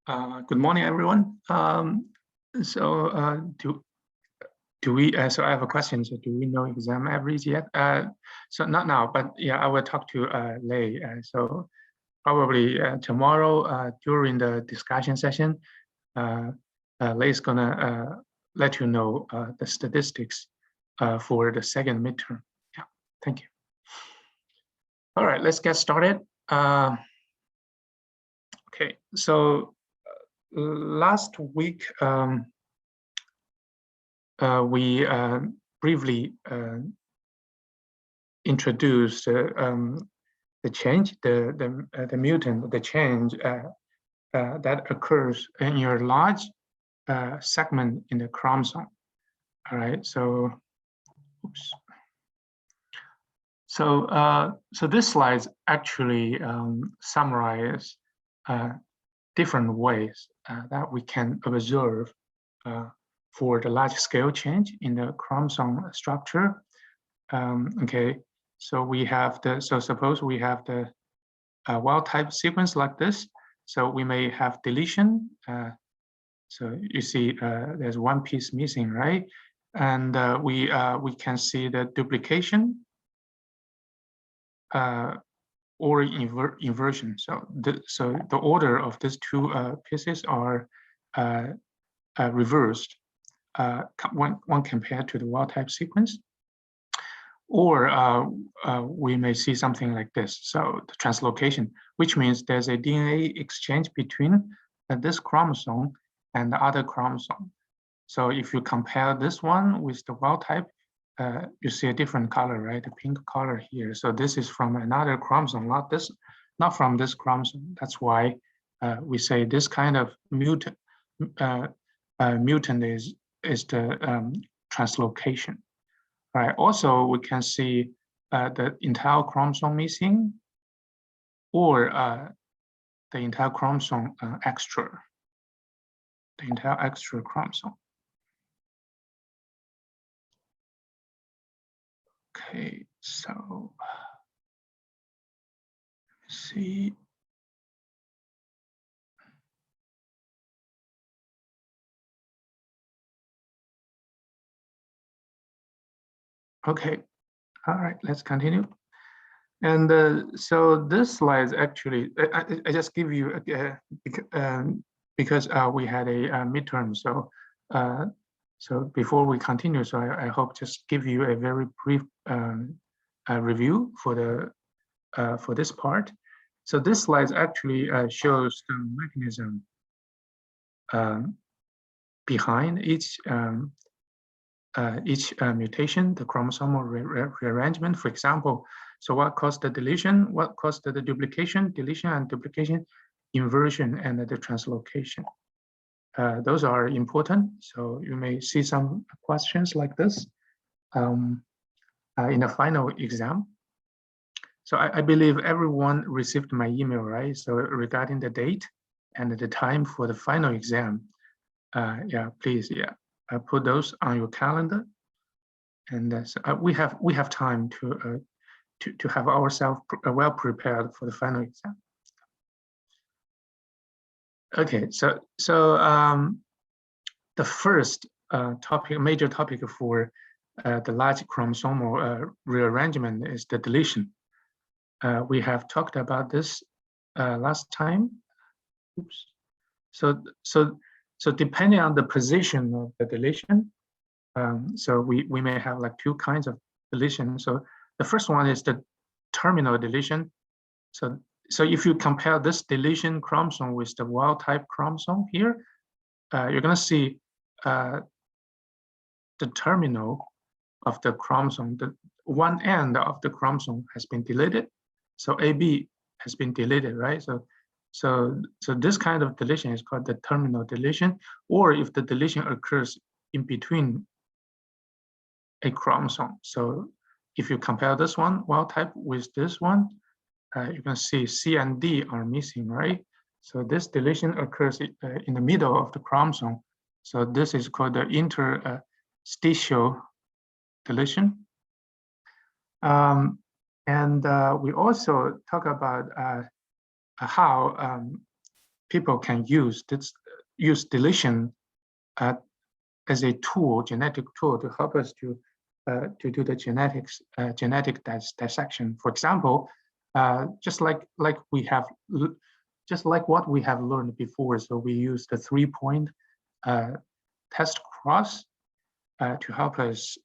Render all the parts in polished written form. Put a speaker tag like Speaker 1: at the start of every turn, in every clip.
Speaker 1: Good morning, everyone. Do we? So I have a question. So do we know exam average yet? So not now, but yeah, I will talk to Lei. So probably tomorrow during the discussion session, Lei is gonna let you know the statistics for the second midterm. Yeah, thank you. All right, let's get started. Okay, so last week we briefly introduced the change, the mutant, the change that occurs in your large segment in the chromosome. All right, so oops. So this slide actually summarize different ways that we can observe for the large scale change in the chromosome structure. Okay, so we have suppose we have the wild type sequence like this. So we may have deletion. So you see there's one piece missing, right? And we can see the duplication or inversion. So the order of these two pieces are reversed when compared to the wild type sequence. Or we may see something like this. So the translocation, which means there's a DNA exchange between this chromosome and the other chromosome. So if you compare this one with the wild type, you see a different color, right? The pink color here. So this is from another chromosome, not from this chromosome. That's why we say this kind of mutant is the translocation. Right. Also, we can see the entire chromosome missing, or the entire chromosome extra, the entire extra chromosome. Okay, so let's see. Okay, all right, let's continue. And so this slide actually, I just give you because we had a midterm. So before we continue, so I hope just give you a very brief review for this part. So this slide actually shows the mechanism behind each mutation, the chromosomal rearrangement. For example, so what caused the deletion, what caused the duplication, deletion and duplication, inversion, and the translocation. Those are important. So you may see some questions like this in the final exam. So I believe everyone received my email, right? So regarding the date and the time for the final exam, yeah, please, yeah, put those on your calendar, and so we have time to have ourselves well prepared for the final exam. Okay, so the first major topic for the large chromosomal rearrangement is the deletion. We have talked about this last time. Oops. So depending on the position of the deletion, so we may have like two kinds of deletion. So the first one is the terminal deletion. So if you compare this deletion chromosome with the wild type chromosome here, you're gonna see the terminal of the chromosome, the one end of the chromosome has been deleted. So AB has been deleted, right? So this kind of deletion is called the terminal deletion, or if the deletion occurs in between a chromosome. So if you compare this one, wild type, with this one, you can see C and D are missing, right? So this deletion occurs in the middle of the chromosome. So this is called the interstitial deletion. And we also talk about how people can use deletion as a tool, genetic tool, to help us to do the genetic dissection. For example, just like what we have learned before. So we use the 3-point test cross to help us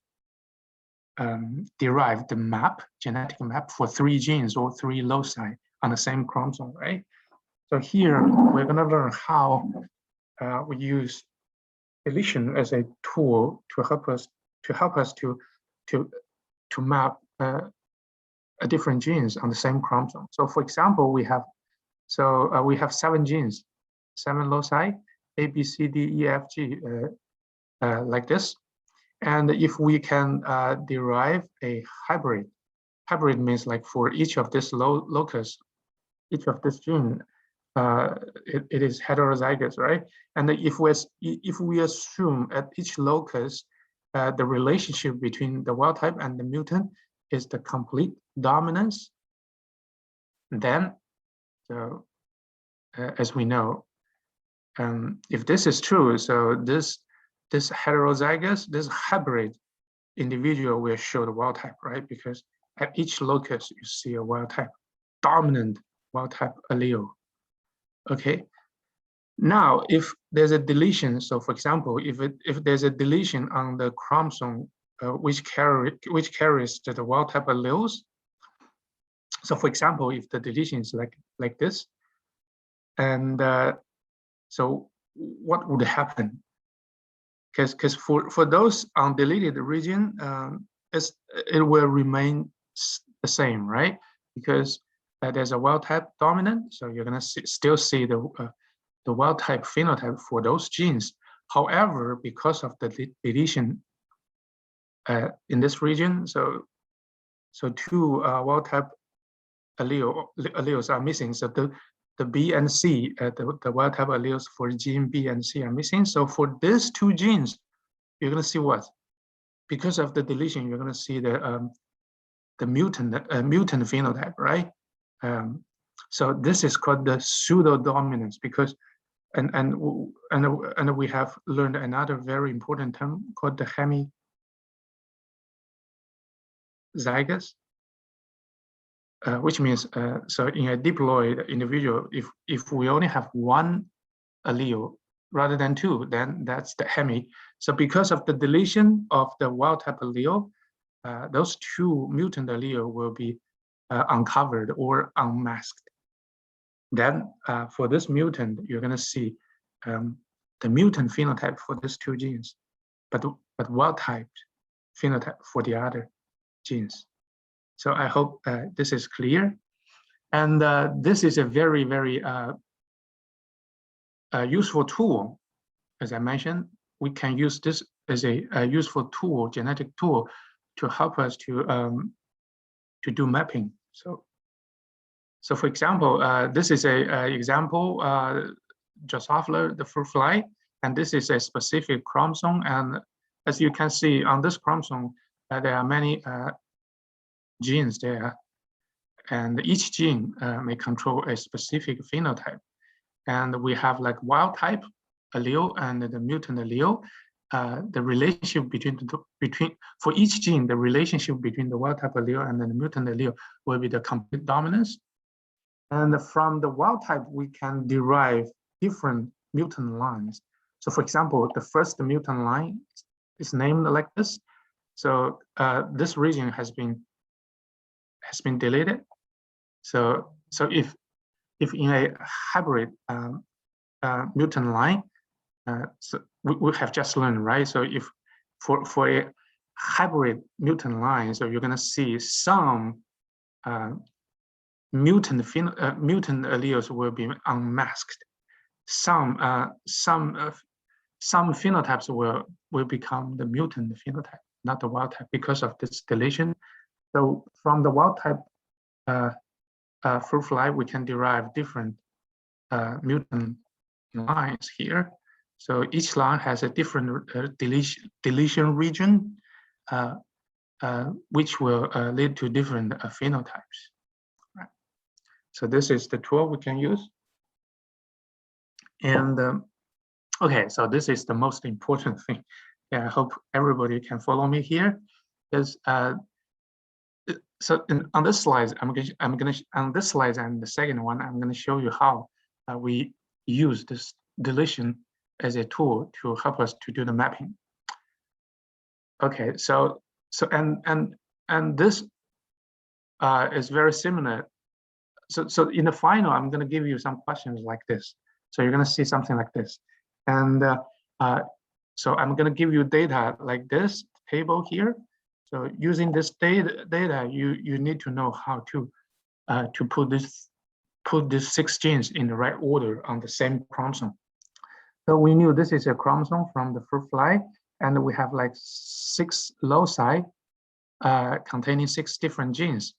Speaker 1: derive the genetic map for 3 genes or 3 loci on the same chromosome, right? So here we're going to learn how we use deletion as a tool to help us to map different genes on the same chromosome. So for example, we have 7 genes, 7 loci, A, B, C, D, E, F, G, like this. And if we can derive a hybrid means like for each of this locus, each of this gene, it is heterozygous, right? And if we assume at each locus the relationship between the wild type and the mutant is the complete dominance, then as we know, if this is true, so this heterozygous, this hybrid individual will show the wild type, right? Because at each locus you see a wild type, dominant wild type allele. Okay. Now, if there's a deletion, so for example, if there's a deletion on the chromosome which carries the wild type alleles, so for example, if the deletion is like this, and so what would happen? Because for those undeleted region, it will remain the same, right? Because there's a wild type dominant, so you're gonna still see the wild type phenotype for those genes. However, because of the deletion in this region, so 2 wild type alleles are missing. So the B and C, the wild type alleles for gene B and C are missing. So for these 2 genes, you're gonna see what? Because of the deletion, you're gonna see the mutant phenotype, right? So this is called the pseudo-dominance, because and we have learned another very important term called the hemizygous, which means so in a diploid individual, if we only have 1 allele rather than 2, then that's the hemi. So because of the deletion of the wild type allele, those 2 mutant allele will be uncovered or unmasked. Then for this mutant, you're going to see the mutant phenotype for these 2 genes, but wild type phenotype for the other genes. So I hope this is clear. And this is a very, very useful tool. As I mentioned, we can use this as a useful tool, genetic tool, to help us to do mapping. So for example, this is a example, Drosophila, the fruit fly, and this is a specific chromosome. And as you can see on this chromosome, there are many genes there, and each gene may control a specific phenotype. And we have like wild type allele and the mutant allele. The relationship for each gene, the relationship between the wild type allele and the mutant allele will be the complete dominance. And from the wild type, we can derive different mutant lines. So for example, the first mutant line is named like this. So this region has been deleted. So if in a hybrid mutant line, so we have just learned, right? So if for a hybrid mutant line, so you're gonna see some mutant alleles will be unmasked. Some phenotypes will become the mutant phenotype, not the wild type, because of this deletion. So from the wild type fruit fly, we can derive different mutant lines here. So each line has a different deletion region, which will lead to different phenotypes. Right. So this is the tool we can use. And okay, so this is the most important thing. Yeah, I hope everybody can follow me here. Is so on this slide, on this slide and the second one, I'm gonna show you how we use this deletion as a tool to help us to do the mapping. Okay, so and this is very similar. So in the final, I'm gonna give you some questions like this. So you're gonna see something like this, and so I'm gonna give you data like this table here. So using this data, you need to know how to put these 6 genes in the right order on the same chromosome. So we knew this is a chromosome from the fruit fly, and we have like 6 loci containing 6 different genes,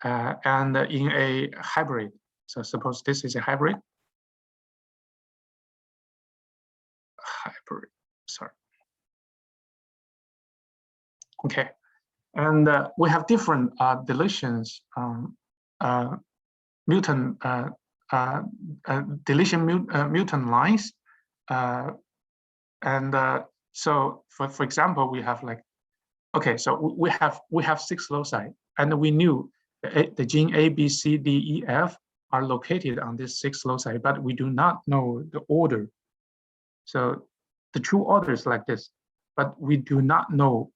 Speaker 1: and in a hybrid. So suppose this is a hybrid. Sorry. Okay, and we have different deletions, mutant deletion mutant lines, and so for example, we have like, okay, so we have 6 loci, and we knew the gene A, B, C, D, E, F are located on these 6 loci, but we do not know the order. So the true order is like this, but we do not know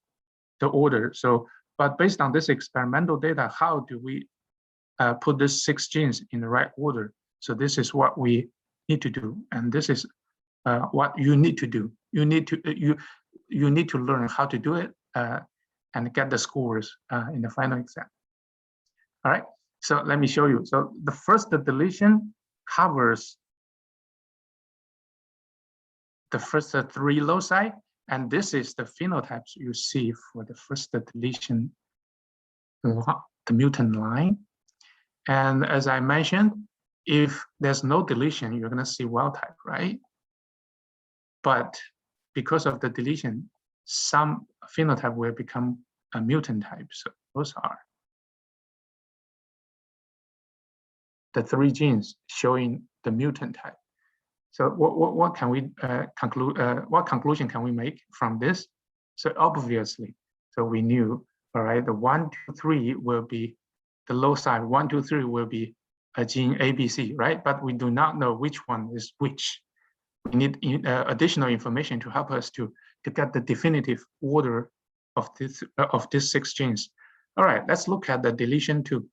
Speaker 1: the order. So, but based on this experimental data, how do we put these 6 genes in the right order? So this is what we need to do, and this is what you need to do. You need to learn how to do it and get the scores in the final exam. All right. So let me show you. So the first deletion covers the first 3 loci, and this is the phenotypes you see for the first deletion, the mutant line. And as I mentioned, if there's no deletion, you're going to see wild type, right? But because of the deletion, some phenotype will become a mutant type. So those are the 3 genes showing the mutant type. So what can we conclude? What conclusion can we make from this? So obviously, so we knew, all right, the 1, 2, 3 will be the loci. 1, 2, 3 will be a gene A, B, C, right? But we do not know which one is which. We need additional information to help us to get the definitive order of these 6 genes. All right, let's look at the deletion 2.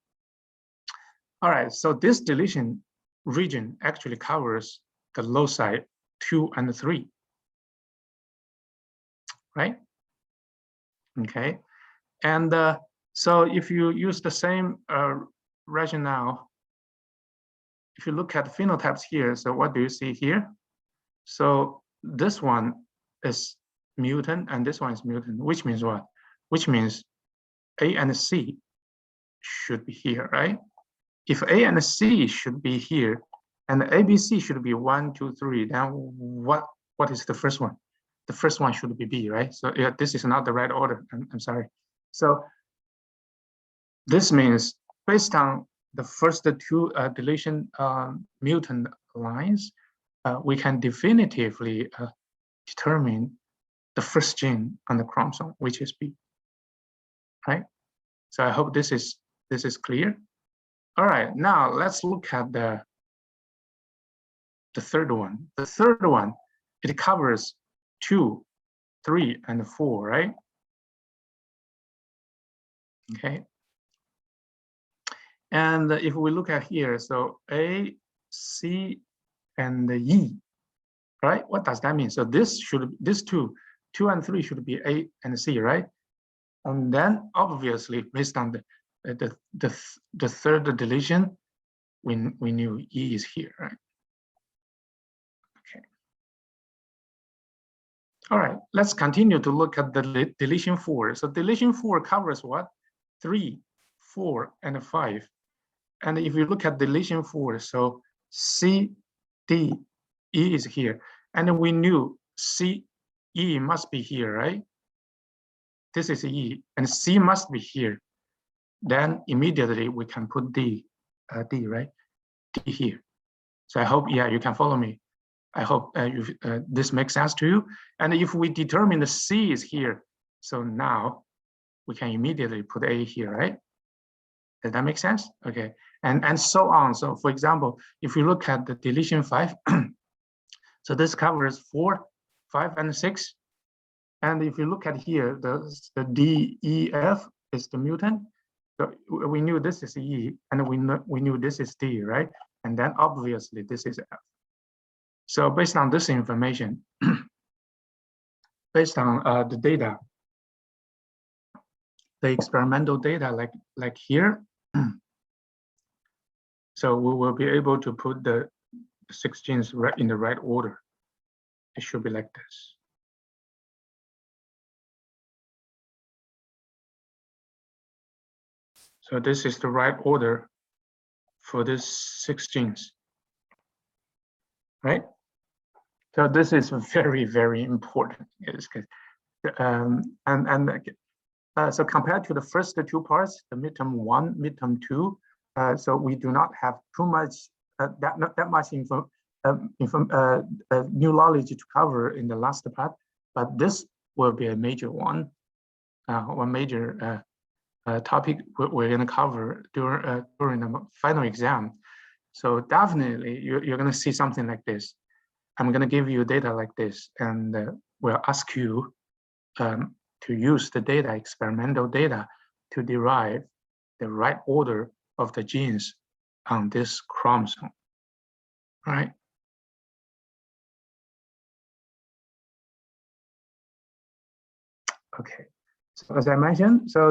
Speaker 1: All right, so this deletion region actually covers the loci 2 and 3, right? Okay, and so if you use the same rationale, if you look at phenotypes here, so what do you see here? So this one is mutant and this one is mutant, which means what? Which means A and C should be here, right? If A and C should be here, and ABC should be 1, 2, 3, then what is the first one? The first one should be B, right? So yeah, this is not the right order. I'm sorry. So this means based on the first 2 deletion mutant lines, we can definitively determine the first gene on the chromosome, which is B, right? So I hope this is clear. All right, now let's look at the third one. The third one, it covers 2, 3, and 4, right? Okay. And if we look at here, so A, C, and E, right? What does that mean? So this 2 and 3 should be A and C, right? And then obviously based on the third deletion, we knew E is here, right? Okay. All right, let's continue to look at the deletion 4. So deletion 4 covers what? 3, 4, and 5. And if you look at deletion 4, so C, D, E is here. And we knew C, E must be here, right? This is E, and C must be here. Then immediately we can put D, right? D here. So I hope, yeah, you can follow me. I hope this makes sense to you. And if we determine the C is here, so now we can immediately put A here, right? Does that make sense? Okay, and so on. So for example, if you look at the deletion 5, so this covers 4, 5, and 6. And if you look at here, the D, E, F is the mutant. So we knew this is E, and we knew this is D, right? And then obviously this is F. So based on this information, based on the data, the experimental data like here, so we will be able to put the 6 genes right in the right order. It should be like this. So this is the right order for this 6 genes, right? So this is very, very important. So compared to the first 2 parts, the midterm 1, midterm 2, so we do not have too much that much new knowledge to cover in the last part, but this will be a major one, one major topic we're going to cover during the final exam. So definitely you're going to see something like this. I'm going to give you data like this, and we'll ask you to use the data, experimental data, to derive the right order of the genes on this chromosome, right? Okay, so as I mentioned, so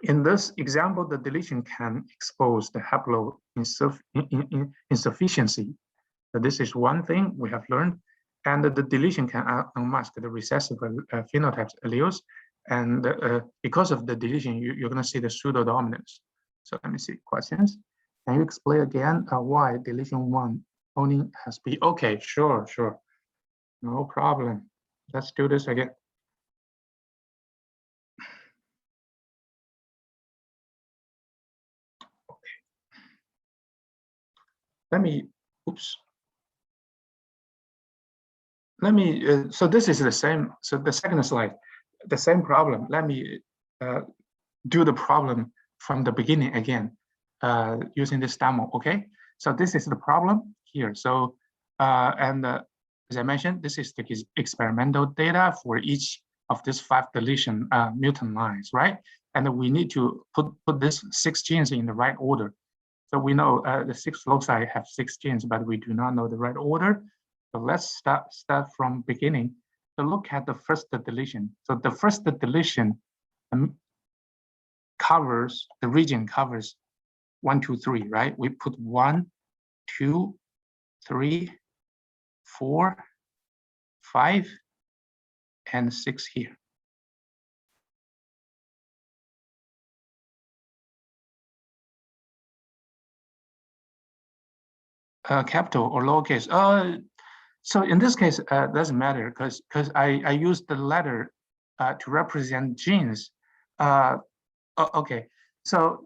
Speaker 1: in this example, the deletion can expose the haplo insufficiency. So this is one thing we have learned, and the deletion can unmask the recessive phenotypes alleles, and because of the deletion, you're going to see the pseudo-dominance. So let me see questions. Can you explain again why deletion 1 only has B? Okay, sure, no problem. Let's do this again. Okay. Let me, oops. Let me, so this is the same, so the second slide, the same problem. Let me do the problem from the beginning again, using this demo, okay? So this is the problem here. So, as I mentioned, this is the experimental data for each of these 5 deletion mutant lines, right? And we need to put this 6 genes in the right order. So we know the 6 loci have 6 genes, but we do not know the right order. So let's start from beginning to look at the first deletion. So the first deletion covers, the region covers 1, 2, 3, right? We put 1, 2, 3, 4, 5, and 6 here. Capital or lowercase. So in this case, doesn't matter because I use the letter to represent genes. Okay, so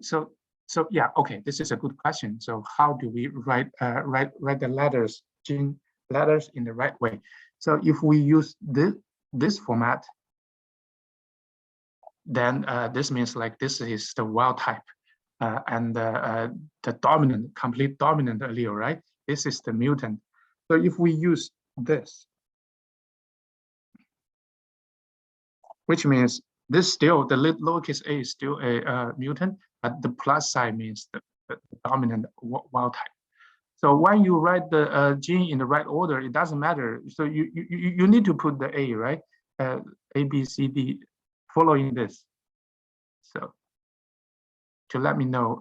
Speaker 1: yeah, okay, this is a good question. So how do we write the letters, gene letters in the right way? So if we use this format, then this means like this is the wild type, and the dominant, complete dominant allele, right? This is the mutant. So if we use this, which means this still, the lowercase a is still a mutant, but the plus sign means the dominant wild type. So when you write the gene in the right order, it doesn't matter. So you need to put the A, right? A, B, C, D, following this. So to let me know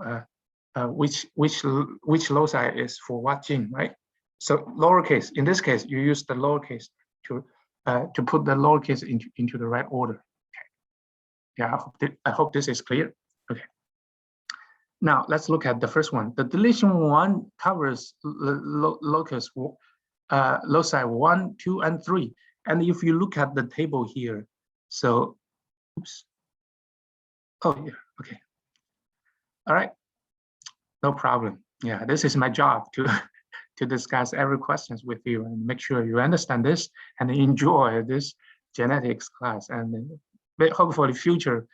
Speaker 1: which loci is for what gene, right? So lowercase, in this case, you use the lowercase to put the lowercase into the right order. Okay. Yeah, I hope this is clear. Okay. Now let's look at the first one. The deletion 1 covers loci 1, 2, and 3. And if you look at the table here, so, oops. Oh yeah, okay. All right, no problem. Yeah, this is my job to to discuss every questions with you and make sure you understand this and enjoy this genetics class. And hopefully future,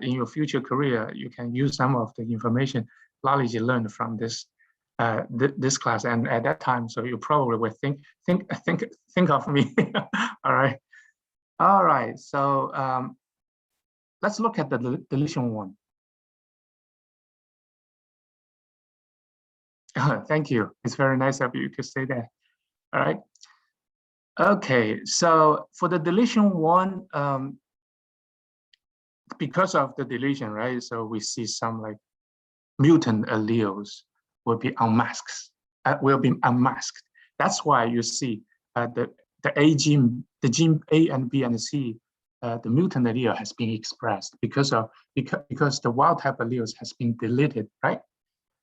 Speaker 1: in your future career, you can use some of the information, knowledge you learned from this this class. And at that time, so you probably will think of me. All right. So let's look at the deletion one. Thank you. It's very nice of you to say that. All right. Okay. So for the deletion one, because of the deletion, right? So we see some like mutant alleles will be unmasked. That's why you see the A gene, the gene A and B and C, the mutant allele has been expressed because the wild type alleles has been deleted, right?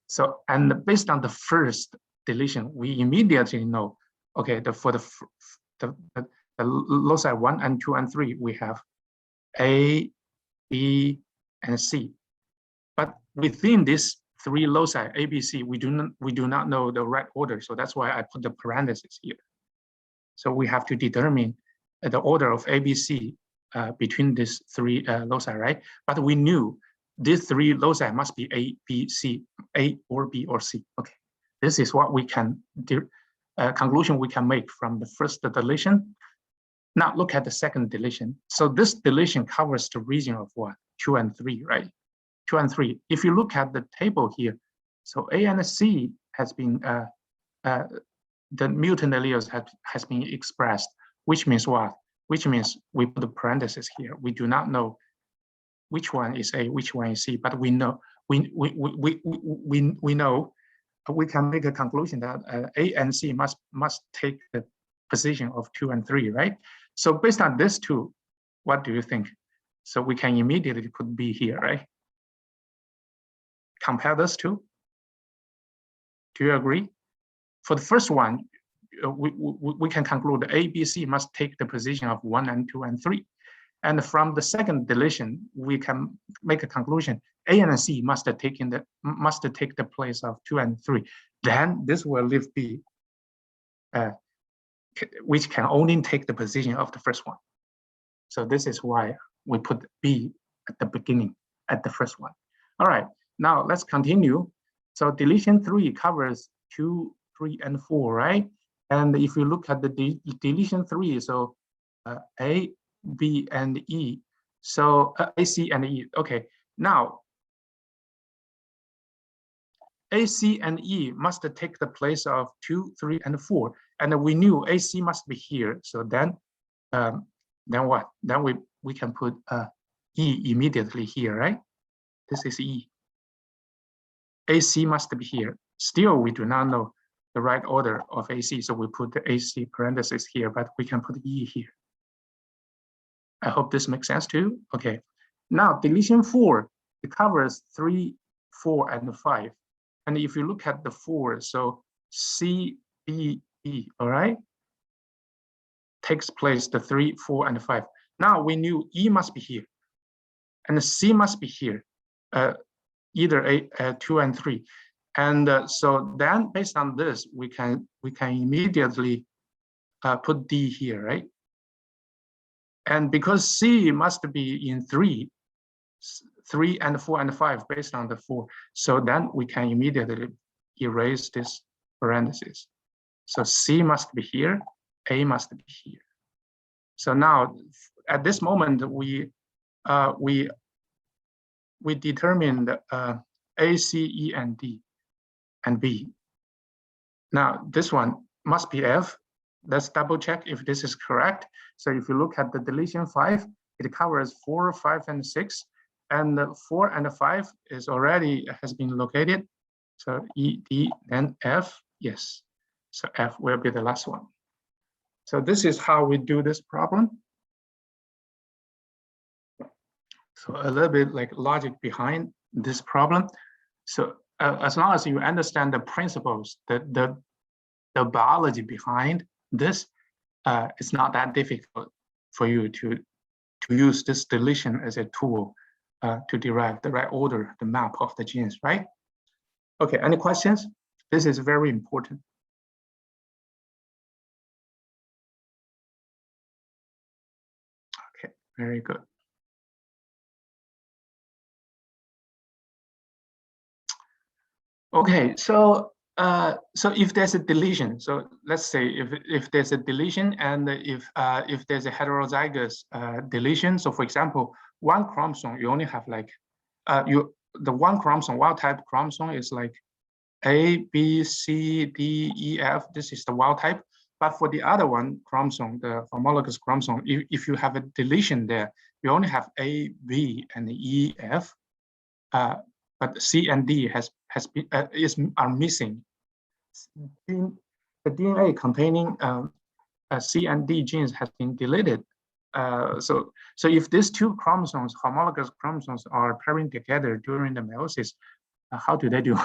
Speaker 1: So, and based on the first deletion, we immediately know, okay, for the loci 1 and 2 and 3, we have A, B, and C. But within these 3 loci, A, B, C, we do not know the right order. So that's why I put the parentheses here. So we have to determine the order of A, B, C between these 3 loci, right? But we knew these 3 loci must be A, B, C, A or B or C. Okay, this is what we can do, conclusion we can make from the first deletion. Now look at the second deletion. So this deletion covers the region of what? 2 and 3, right? 2 and 3. If you look at the table here, so A and C has been, the mutant alleles has been expressed, which means what? Which means we put the parentheses here. We do not know which one is A, which one is C, but we know we know we can make a conclusion that A and C must take the position of 2 and 3, right? So based on this two, what do you think? So we can immediately put B here, right? Compare those two. Do you agree? For the first one, we can conclude A, B, C must take the position of 1 and 2 and 3. And from the second deletion, we can make a conclusion: A and C must take the place of 2 and 3. Then this will leave B, which can only take the position of the first one. So this is why we put B at the beginning, at the first one. All right, now let's continue. So deletion 3 covers 2, 3, and 4, right? And if you look at the deletion 3, so A, B, and E. So A, C, and E. Okay, now A, C, and E must take the place of 2, 3, and 4. And we knew A, C must be here. So then what? Then we can put E immediately here, right? This is E. AC must be here. Still, we do not know the right order of AC, so we put the AC parentheses here, but we can put E here. I hope this makes sense too. Okay. Now, deletion 4, it covers 3, 4, and 5. And if you look at the 4, so C, B, E, all right, takes place the 3, 4, and 5. Now we knew E must be here, and C must be here, either 2 and 3. And so then, based on this, we can immediately put D here, right? And because C must be in 3 and 4 and 5 based on the 4, so then we can immediately erase this parenthesis. So C must be here, A must be here. So now, at this moment, we determined A, C, E, and D, and B. Now this one must be F. Let's double check if this is correct. So if you look at the deletion 5, it covers 4, 5, and 6, and 4 and 5 has been located. So E, D, then F. Yes. So F will be the last one. So this is how we do this problem. So a little bit like logic behind this problem. So as long as you understand the principles, the biology behind this, it's not that difficult for you to use this deletion as a tool to derive the right order, the map of the genes, right? Okay, any questions? This is very important. Very good. Okay, so if there's a deletion, so let's say if there's a deletion and if there's a heterozygous deletion, so for example, one chromosome you only have like the one chromosome, wild type chromosome is like A, B, C, D, E, F. This is the wild type. But for the other one chromosome, the homologous chromosome, if you have a deletion there, you only have A, B, and E, F. But C and D are missing. The DNA containing C and D genes has been deleted. So if these two chromosomes, homologous chromosomes, are pairing together during the meiosis, how do they do?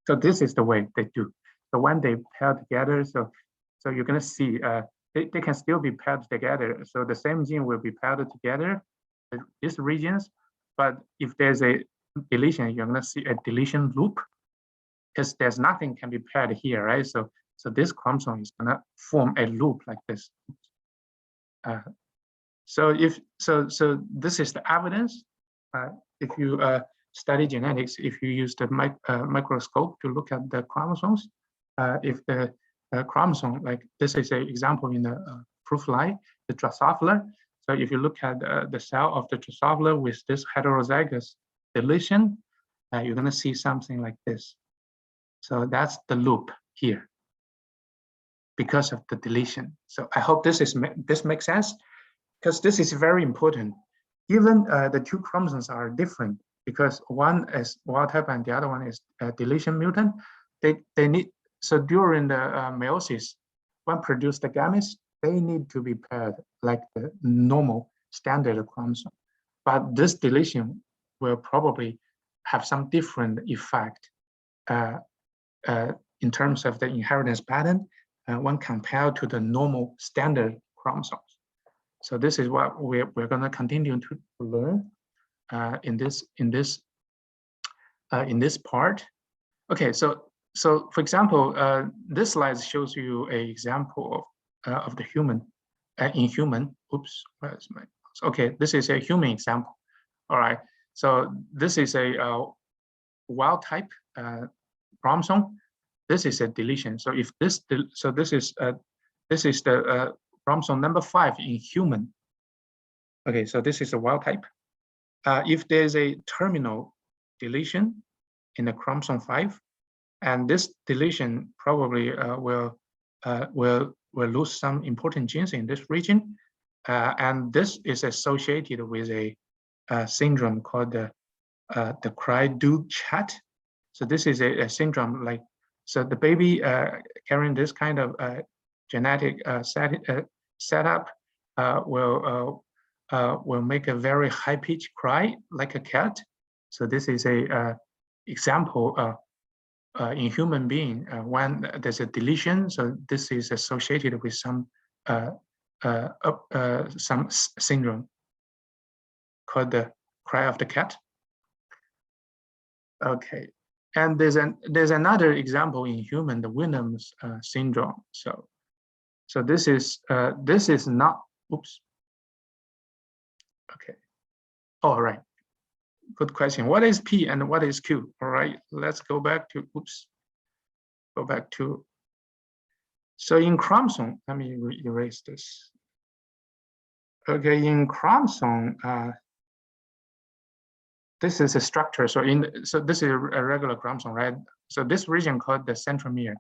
Speaker 1: So this is the way they do. So when they pair together, so you're going to see they can still be paired together. So the same gene will be paired together, these regions. But if there's a deletion, you're going to see a deletion loop, because there's nothing can be paired here, right? So this chromosome is going to form a loop like this. So this is the evidence. If you study genetics, if you use the microscope to look at the chromosomes, if the chromosome, like this is an example in the fruit fly, the Drosophila. So if you look at the cell of the Drosophila with this heterozygous deletion, you're going to see something like this. So that's the loop here because of the deletion. So I hope this makes sense, because this is very important. Given the two chromosomes are different, because one is wild type and the other one is deletion mutant, they need, so during the meiosis, when produce the gametes, they need to be paired like the normal standard chromosome. But this deletion will probably have some different effect in terms of the inheritance pattern when compared to the normal standard chromosomes. So this is what we're going to continue to learn in this part. Okay, so for example, this slide shows you an example of the human in human. Oops, where's my? Okay, this is a human example. All right, so this is a wild type chromosome. This is a deletion. So if this, so this is the chromosome number 5 in human. Okay, so this is a wild type. If there's a terminal deletion in the chromosome 5, and this deletion probably will lose some important genes in this region, and this is associated with a syndrome called the Cry-Do-Chat. So this is a syndrome like, so the baby carrying this kind of genetic setup will make a very high-pitched cry like a cat. So this is a example in human being when there's a deletion. So this is associated with some syndrome called the cry of the cat. Okay, and there's another example in human, the Williams syndrome. So this is not, oops. Okay. All right. Good question. What is P and what is Q? All right. Let's go back to, oops. Go back to. So in chromosome, let me erase this. Okay, in chromosome, this is a structure. So this is a regular chromosome, right? So this region called the centromere.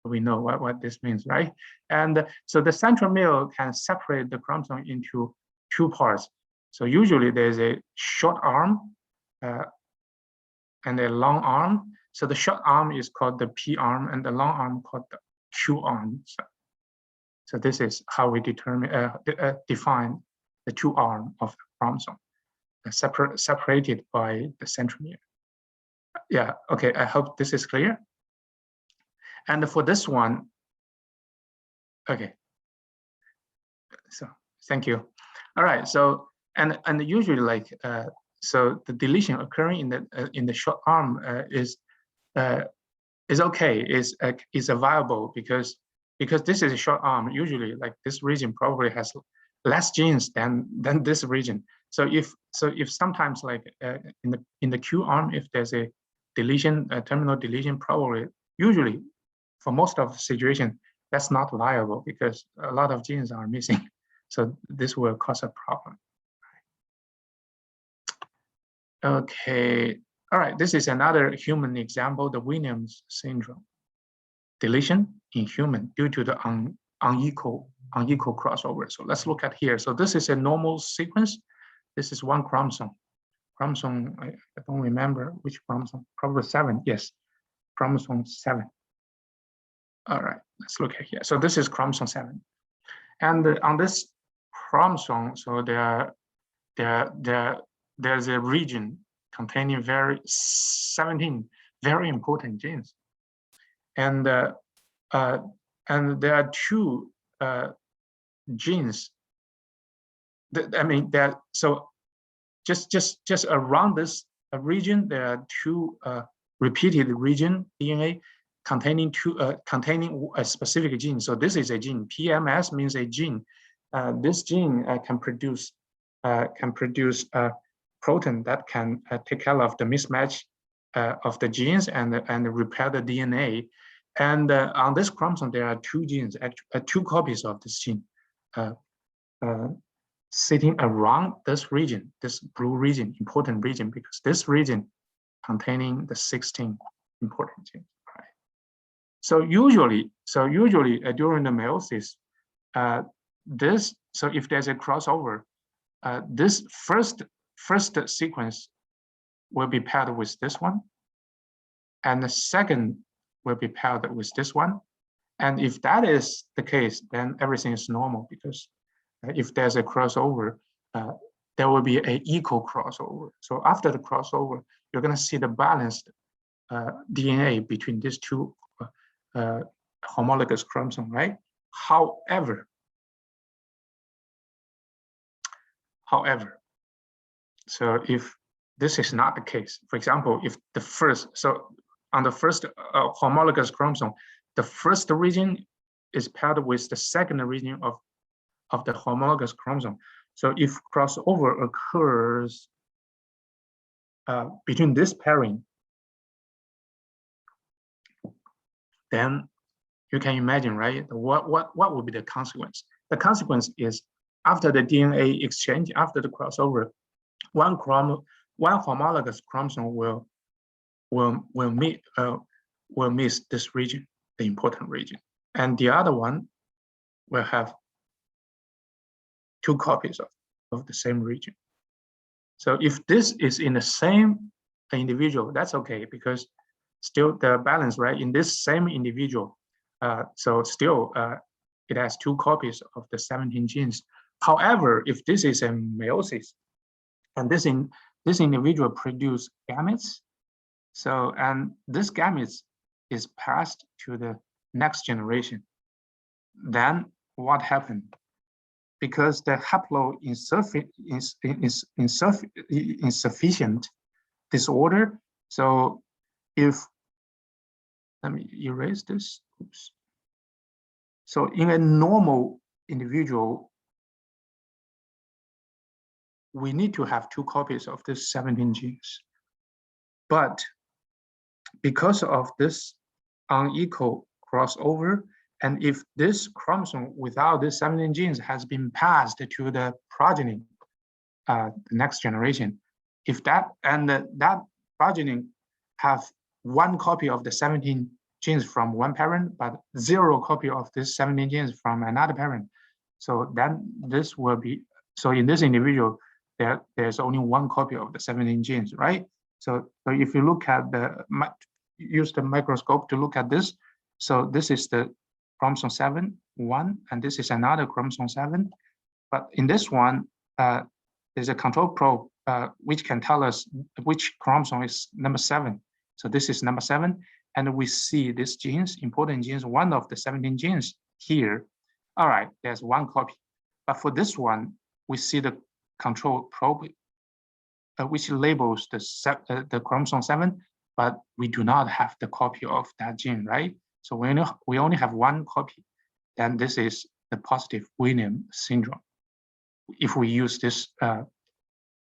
Speaker 1: We know what this means, right? And so the centromere can separate the chromosome into two parts. So usually there's a short arm and a long arm. So the short arm is called the P arm and the long arm called the Q arm. So this is how we determine define the two arms of the chromosome, separated by the centromere. Yeah, okay, I hope this is clear. And for this one, okay. So thank you. All right, so and usually like so the deletion occurring in the short arm is okay, is viable because this is a short arm. Usually like this region probably has less genes than this region. if sometimes like in the Q arm, if there's a deletion, a terminal deletion, probably usually for most of the situation, that's not viable because a lot of genes are missing. So this will cause a problem. Okay, all right, this is another human example, the Williams syndrome. Deletion in human due to the unequal crossover. So let's look at here. So this is a normal sequence. This is one chromosome. Chromosome, I don't remember which chromosome, probably 7, yes, chromosome 7. All right, let's look at here. So this is chromosome 7. And on this chromosome, so there's a region containing 17 very important genes. And there are 2 genes. So just around this region, there are 2 repeated region DNA containing a specific gene. So this is a gene. PMS means a gene. This gene can produce a protein that can take care of the mismatch of the genes and repair the DNA. And on this chromosome, there are 2 genes, actually 2 copies of this gene sitting around this region, this blue region, important region, because this region containing the 16 important genes. Right? So usually during the meiosis, so if there's a crossover, this first sequence will be paired with this one, and the second will be paired with this one. And if that is the case, then everything is normal, because if there's a crossover, there will be an equal crossover. So after the crossover, you're going to see the balanced DNA between these 2 homologous chromosomes, right? However, so if this is not the case, for example, if the first, so on the first homologous chromosome, the first region is paired with the second region of the homologous chromosome. So if crossover occurs between this pairing, then you can imagine, right? What would be the consequence? The consequence is after the DNA exchange, after the crossover, one homologous chromosome will miss this region, the important region, and the other one will have 2 copies of the same region. So if this is in the same individual, that's okay, because still the balance, right? In this same individual, so still it has 2 copies of the 17 genes. However, if this is a meiosis, and this individual produce gametes, so and this gametes is passed to the next generation, then what happened? Because the insufficient disorder. So if, let me erase this. Oops. So in a normal individual, we need to have 2 copies of this 17 genes. But because of this unequal crossover, and if this chromosome without this 17 genes has been passed to the progeny, the next generation, if that progeny have 1 copy of the 17 genes from one parent, but 0 copy of this 17 genes from another parent, so then this will be, so in this individual, there's only 1 copy of the 17 genes, right? So if you look at use the microscope to look at this, so this is the chromosome 7, 1, and this is another chromosome 7. But in this one, there's a control probe which can tell us which chromosome is number 7. So this is number 7, and we see these genes, important genes, one of the 17 genes here. All right, there's 1 copy. But for this one, we see the control probe, which labels the chromosome 7, but we do not have the copy of that gene, right? So we only have 1 copy, then this is the positive Williams syndrome. If we use this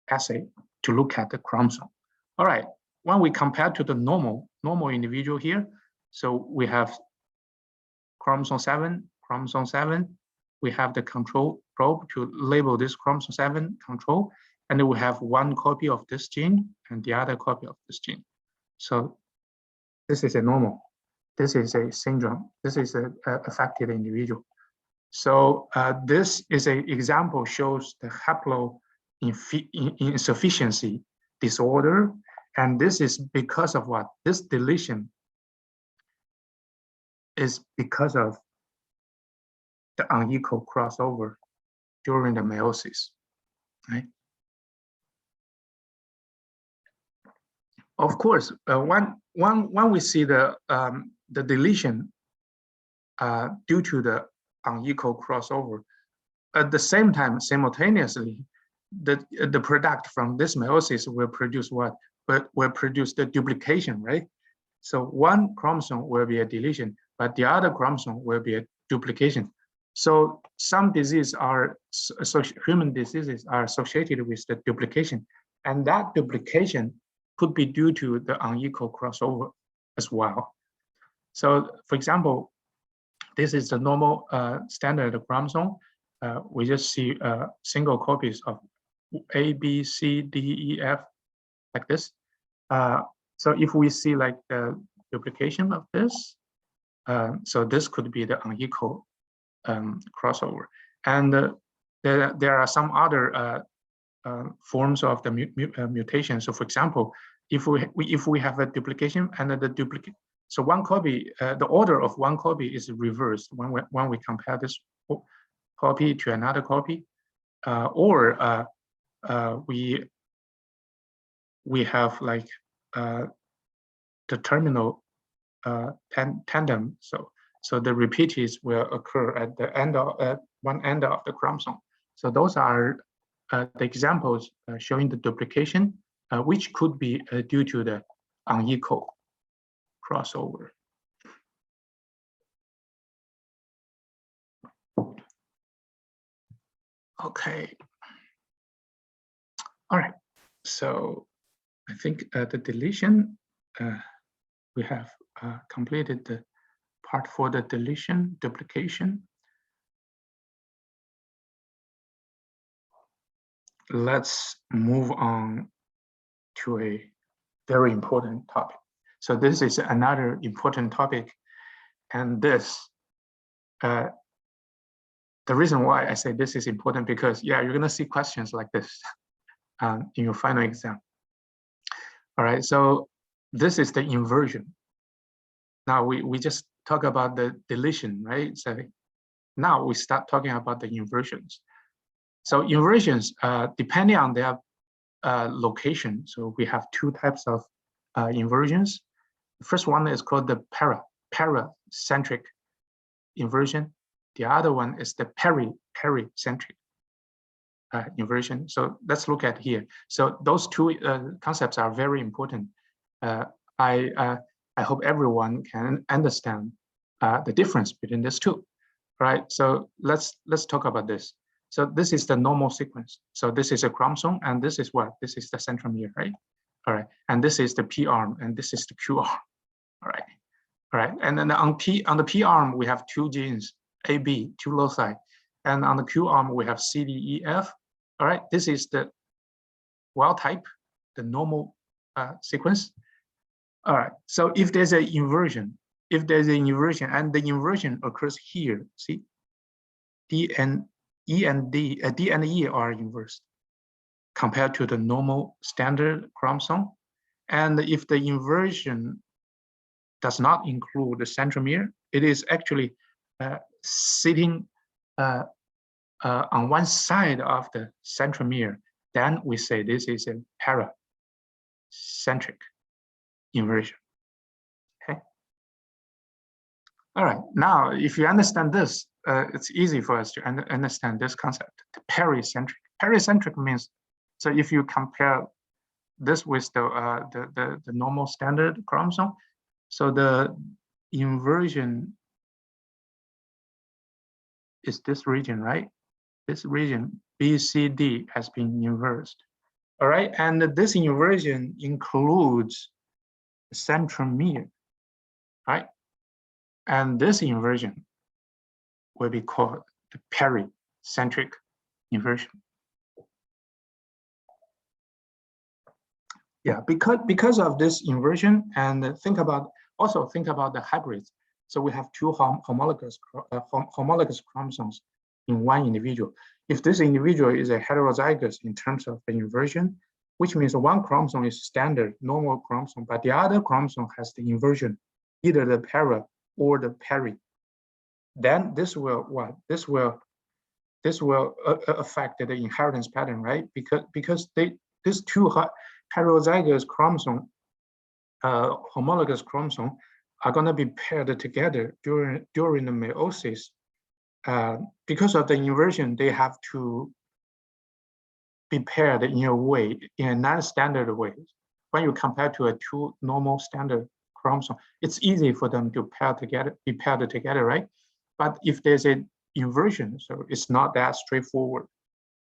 Speaker 1: assay to look at the chromosome. All right, when we compare to the normal individual here, so we have chromosome 7, we have the control probe to label this chromosome 7 control, and then we have one copy of this gene and the other copy of this gene. So this is a normal, this is a syndrome, this is a affected individual. So this is an example, shows the haploinsufficiency disorder, and this is because of what? This deletion is because of the unequal crossover during the meiosis, right? Of course, when we see the deletion due to the unequal crossover, at the same time, simultaneously, the product from this meiosis will produce what? Will produce the duplication, right? So one chromosome will be a deletion, but the other chromosome will be a duplication. So some diseases are, human diseases are associated with the duplication, and that duplication could be due to the unequal crossover as well. So for example, this is the normal standard chromosome. We just see single copies of A, B, C, D, E, F, like this. So if we see like the duplication of this, so this could be the unequal crossover. And there are some other forms of the mutation. So for example, if we have a duplication and the duplicate, so one copy, the order of one copy is reversed when we compare this copy to another copy, or we have like the terminal tandem. So the repeats will occur at the end of one end of the chromosome. So those are the examples showing the duplication, which could be due to the unequal crossover. Okay. All right. So I think the deletion, we have completed the part for the deletion, duplication. Let's move on to a very important topic. So this is another important topic, and this, the reason why I say this is important, because yeah, you're gonna see questions like this in your final exam. All right, so this is the inversion. Now we just talk about the deletion, right? So now we start talking about the inversions. So inversions, depending on their location, so we have two types of inversions. The first one is called the paracentric inversion. The other one is the pericentric inversion. So let's look at here. So those two concepts are very important. I hope everyone can understand the difference between these two. All right, so let's talk about this. So this is the normal sequence. So this is a chromosome, and this is what? This is the centromere, right? All right, and this is the P arm, and this is the Q arm. All right, and then on the P arm we have two genes, A, B, two loci, and on the Q arm we have C, D, E, F. All right, this is the wild type, the normal sequence. All right, so if there's an inversion, and the inversion occurs here, see, D and E and E are inversed compared to the normal standard chromosome. And if the inversion does not include the centromere, it is actually sitting on one side of the centromere, then we say this is a paracentric inversion. Okay. All right. Now, if you understand this, it's easy for us to understand this concept. The pericentric. Pericentric means, so if you compare this with the normal standard chromosome, so the inversion is this region, right? This region B, C, D has been inversed. All right, and this inversion includes centromere, right? And this inversion will be called the pericentric inversion. Yeah, because of this inversion, and also think about the hybrids. So we have two homologous chromosomes in one individual. If this individual is a heterozygous in terms of the inversion, which means one chromosome is standard normal chromosome, but the other chromosome has the inversion, either the para or the peri, then this will what? This will affect the inheritance pattern, right? Because these two heterozygous chromosome, homologous chromosome, are going to be paired together during the meiosis. Because of the inversion, they have to be paired in a way, in a non-standard way. When you compare to a two normal standard chromosome, it's easy for them to be paired together, right? But if there's an inversion, so it's not that straightforward.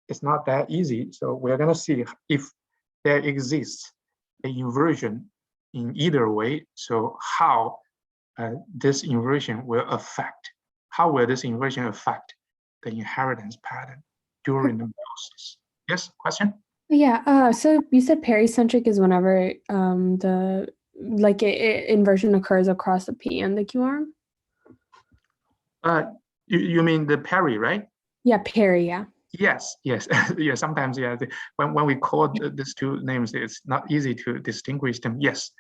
Speaker 1: It's not that easy. So we're going to see if there exists an inversion in either way. So how this inversion will affect, how will this inversion affect the inheritance pattern during the meiosis? Yes, question?
Speaker 2: Yeah, so you said pericentric is whenever the inversion occurs across the P and the Q arm?
Speaker 1: You mean the peri, right?
Speaker 2: Yeah, peri, yeah.
Speaker 1: Yes, yeah, sometimes, yeah, when we call these two names, it's not easy to distinguish them. Yes.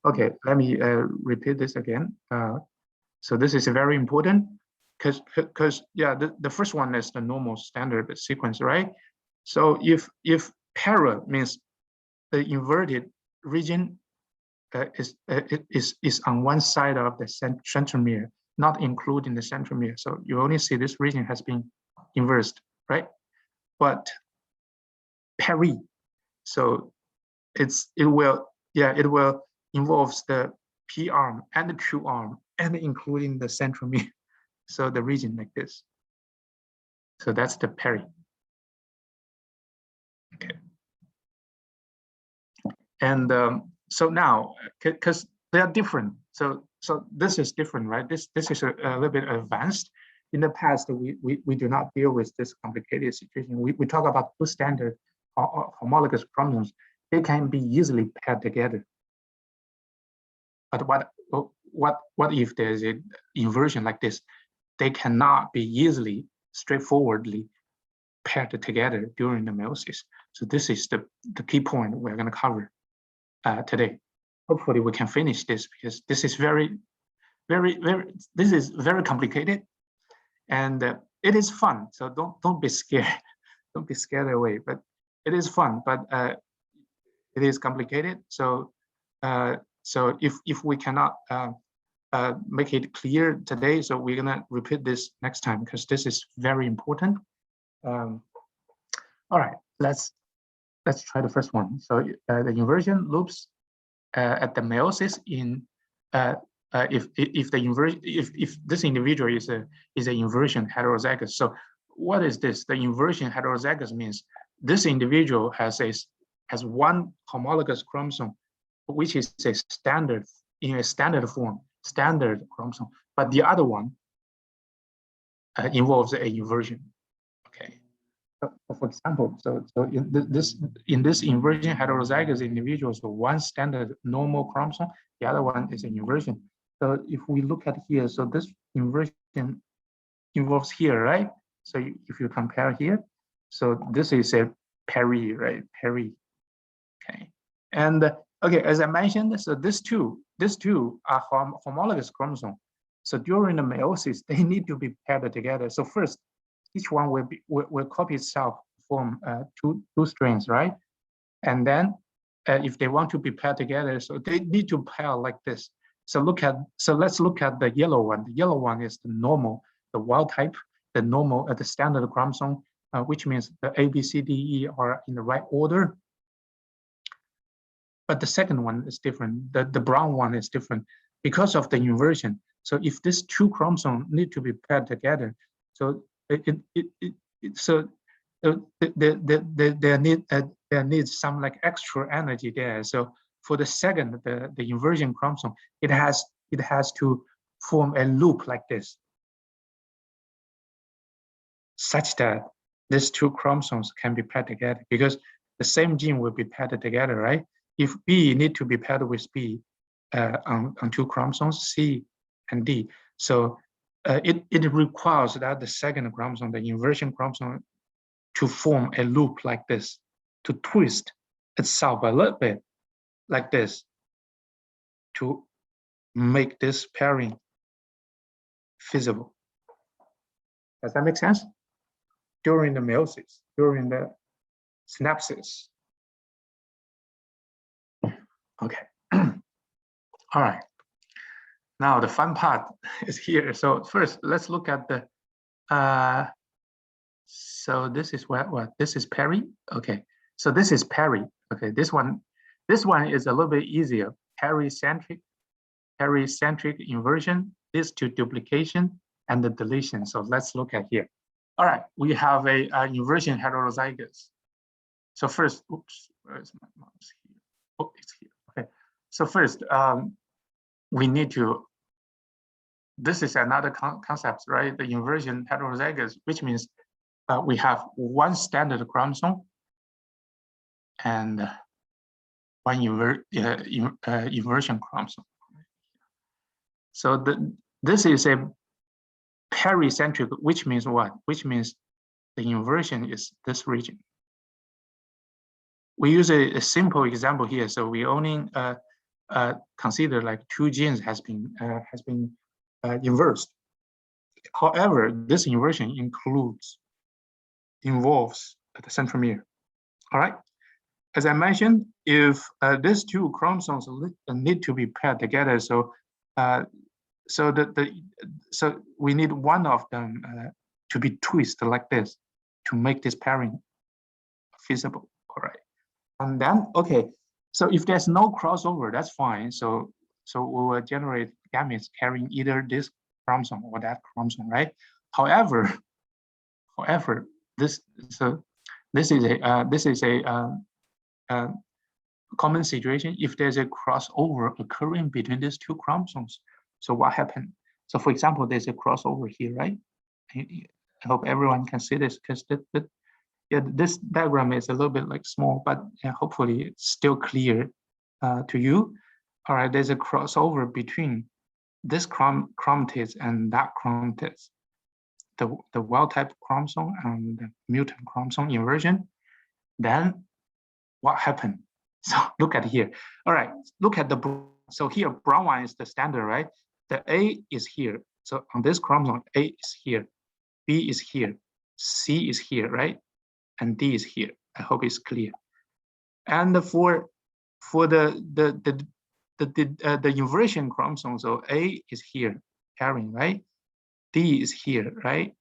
Speaker 1: Okay, let me repeat this again. So this is very important because yeah, the first one is the normal standard sequence, right? So if para means the inverted region is on one side of the centromere, not including the centromere. So you only see this region has been inversed, right? But peri, so it will involves the P arm and the Q arm and including the centromere. So the region like this. So that's the peri. Okay. And so now, because they are different, so this is different, right? This is a little bit advanced. In the past, we do not deal with this complicated situation. We talk about two standard homologous chromosomes. They can be easily paired together. But what if there's an inversion like this? They cannot be easily, straightforwardly paired together during the meiosis. So this is the key point we're going to cover today. Hopefully we can finish this because this is very complicated, and it is fun. So don't be scared. Don't be scared away. But it is fun. But it is complicated. So if we cannot make it clear today, so we're gonna repeat this next time because this is very important. All right, let's try the first one. So the inversion loops at the meiosis in if this individual is an inversion heterozygous. So what is this? The inversion heterozygous means this individual has one homologous chromosome, which is a standard in a standard form, standard chromosome, but the other one involves a inversion. Okay. So for example, so in this inversion heterozygous individual, so one standard normal chromosome, the other one is an inversion. So if we look at here, so this inversion involves here, right? So if you compare here, so this is a peri, right? Peri. Okay. And okay, as I mentioned, so these two are homologous chromosomes. So during the meiosis, they need to be paired together. So first, each one will copy itself from two strands, right? And then if they want to be paired together, so they need to pair like this. So let's look at the yellow one. The yellow one is the normal, the wild type, the normal the standard chromosome, which means the A, B, C, D, E are in the right order. But the second one is different. The brown one is different because of the inversion. So if these two chromosomes need to be paired together, so there needs some like extra energy there. So for the second, the inversion chromosome, it has to form a loop like this, such that these two chromosomes can be paired together, because the same gene will be paired together, right? If B need to be paired with B on two chromosomes, C and D. So it requires that the second chromosome, the inversion chromosome, to form a loop like this, to twist itself a little bit like this, to make this pairing feasible. Does that make sense? During the meiosis, during the synapses. Okay. All right. Now the fun part is here. So first, let's look at the. So this is what? This is peri. Okay. So this is peri. Okay. This one is a little bit easier. Pericentric inversion. These two duplication and the deletion. So let's look at here. All right. We have a inversion heterozygous. So first, oops, where is my mouse here? Oh, it's here. Okay. So first, we need to. This is another concept, right? The inversion heterozygous, which means we have one standard chromosome and one inversion chromosome. So this is a pericentric, which means what? Which means the inversion is this region. We use a simple example here, so we only consider like two genes has been inversed. However, this inversion involves the centromere. All right. As I mentioned, if these two chromosomes need to be paired together, so so we need one of them to be twisted like this to make this pairing feasible. All right. And then, okay, so if there's no crossover, that's fine. So we will generate gametes carrying either this chromosome or that chromosome, right? However, this is a common situation if there's a crossover occurring between these two chromosomes. So what happened? So for example, there's a crossover here, right? I hope everyone can see this, because yeah, this diagram is a little bit like small, but hopefully it's still clear to you. All right, there's a crossover between this chromatase and that chromatase, the wild type chromosome and the mutant chromosome inversion. Then what happened? So look at here. All right, look at so here brown one is the standard, right? The A is here. So on this chromosome, A is here, B is here, C is here, right? And D is here. I hope it's clear. And for the inversion chromosome, so A is here, pairing, right? D is here, right?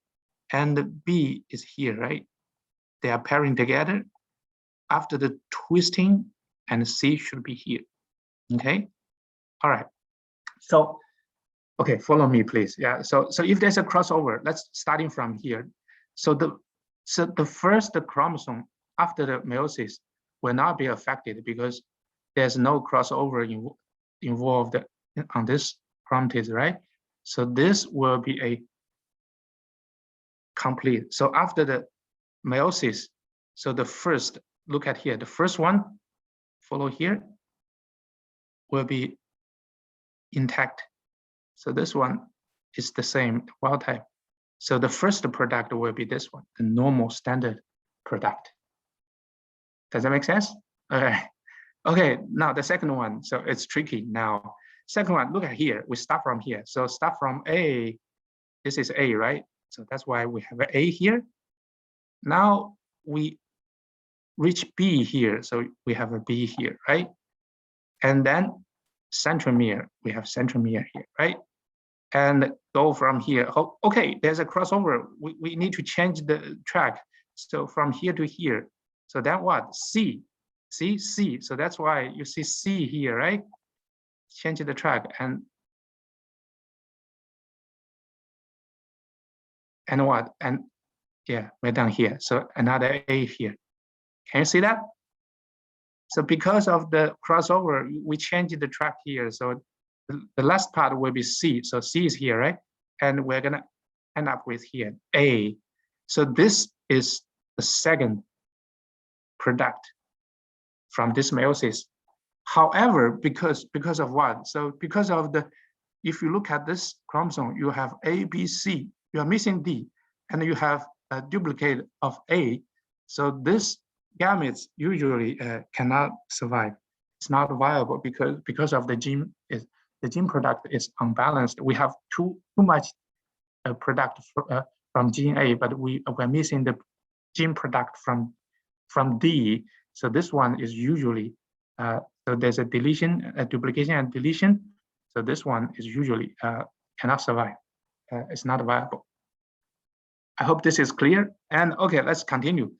Speaker 1: And B is here, right? They are pairing together. After the twisting, and C should be here. Okay. All right. So, okay, follow me, please. Yeah. So if there's a crossover, let's starting from here. So the first chromosome after the meiosis will not be affected because there's no crossover involved on this chromatase, right? So this will be a complete. So after the meiosis, so the first, look at here, the first one, follow here, will be intact. So this one is the same, wild type. So the first product will be this one, the normal standard product. Does that make sense? Okay. Okay, now the second one, so it's tricky now. Second one, look at here, we start from here. So start from A, this is A, right? So that's why we have an A here. Now we reach B here, so we have a B here, right? And then centromere, we have centromere here, right? And go from here. Oh, okay, there's a crossover. We need to change the track. So from here to here. So then what? C. See C. So that's why you see C here, right? Change the track and what? And Yeah, we're down here. So another A here. Can you see that? So because of the crossover, we changed the track here. So the last part will be C. So C is here, right? And we're gonna end up with here, A. So this is the second product from this meiosis. However, because of what? So because of the, if you look at this chromosome, you have A, B, C, you are missing D, and you have a duplicate of A. So this gametes usually cannot survive. It's not viable because of the gene product is unbalanced. We have too much product from gene A, but we're missing the gene product from D. So this one is usually so there's a deletion, a duplication and deletion. So this one is usually cannot survive. It's not viable. I hope this is clear. And okay, let's continue.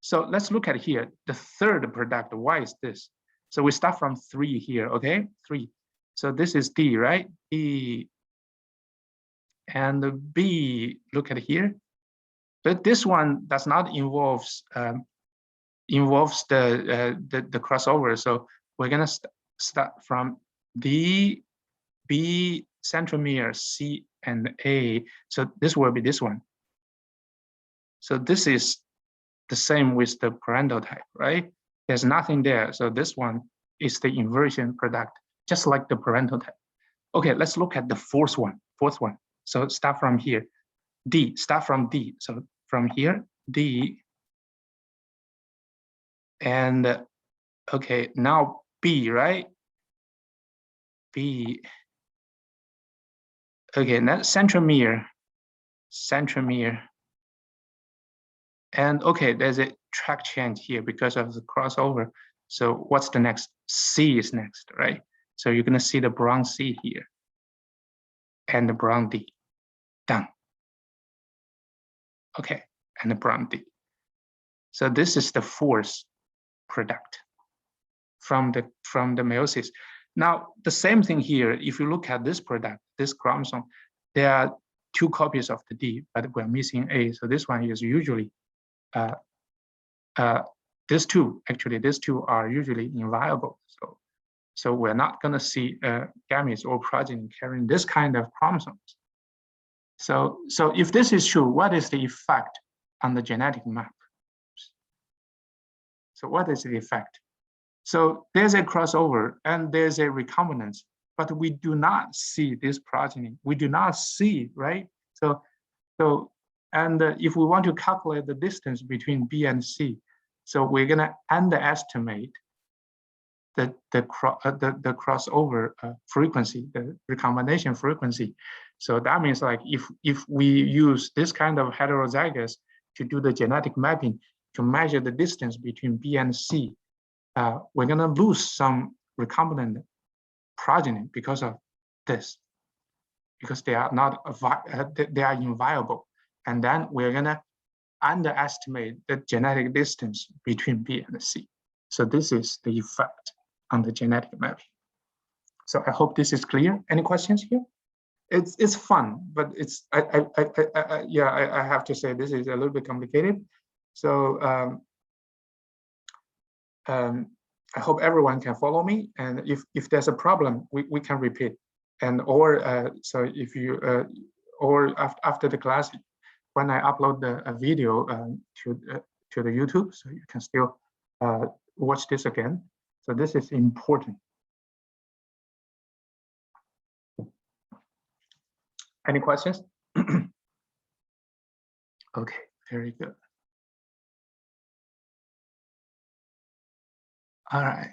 Speaker 1: So let's look at here, the third product. Why is this? So we start from 3 here, okay? 3. So this is D, right? D and B, look at here. But this one does not involves the crossover. So we're gonna start from D, B, centromere, C, and A. So this will be this one. So this is the same with the parental type, right? There's nothing there. So this one is the inversion product, just like the parental type. Okay, let's look at the fourth one. So start from here. D, start from D. So from here, D. And okay, now B, right? B. Okay, now centromere. And okay, there's a track change here because of the crossover. So what's the next? C is next, right? So you're gonna see the brown C here and the brown D. Done. Okay, and the brown D. So this is the fourth product from the meiosis. Now the same thing here. If you look at this product, this chromosome, there are 2 copies of the D, but we're missing A. So this one is usually these two are usually inviable. So we're not going to see gametes or progeny carrying this kind of chromosomes. So if this is true, what is the effect on the genetic map? So what is the effect? So there's a crossover and there's a recombinance, but we do not see this progeny. We do not see, right? And if we want to calculate the distance between B and C, so we're gonna underestimate the crossover frequency, the recombination frequency. So that means like if we use this kind of heterozygous to do the genetic mapping to measure the distance between B and C, we're gonna lose some recombinant progeny because of this, because they are not they are inviable. And then we're gonna underestimate the genetic distance between B and C. So this is the effect on the genetic mapping. So I hope this is clear. Any questions here? It's fun, but it's I have to say this is a little bit complicated. So I hope everyone can follow me. And if there's a problem, we can repeat. And so if you or after the class, when I upload a video to the YouTube, so you can still watch this again. So this is important. Any questions? Okay, very good. All right.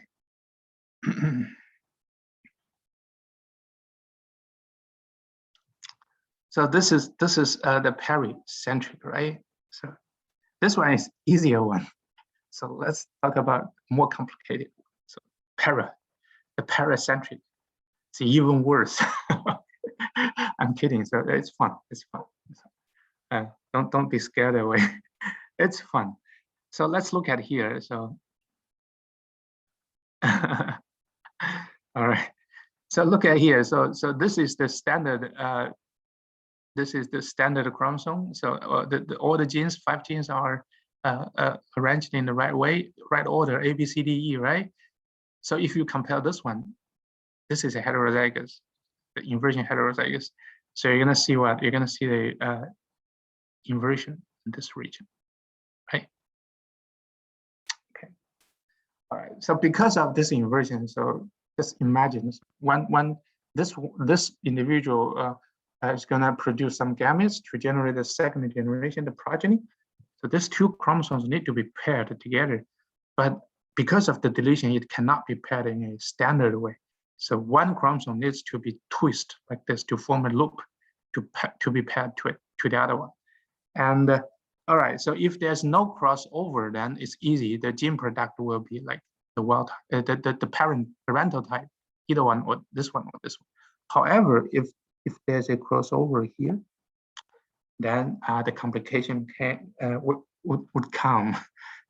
Speaker 1: So this is the pericentric, right? So this one is easier one. So let's talk about more complicated. So the pericentric. It's even worse. I'm kidding. So it's fun. It's fun. Don't be scared away. It's fun. So let's look at here. So all right. So look at here. So this is the standard this is the standard chromosome. So all the genes, 5 genes are arranged in the right way, right order, A, B, C, D, E, right? So if you compare this one, this is a heterozygous, the inversion heterozygous. So you're gonna see what? You're gonna see the inversion in this region, right? Okay. All right. So because of this inversion, so just imagine when this individual is gonna produce some gametes to generate the second generation, the progeny. So these 2 chromosomes need to be paired together, but because of the deletion, it cannot be paired in a standard way. So 1 chromosome needs to be twisted like this to form a loop to be paired to the other one. And all right, so if there's no crossover, then it's easy. The gene product will be like the wild type, the parental type, either one or this one or this one. However, if there's a crossover here, then the complication would come.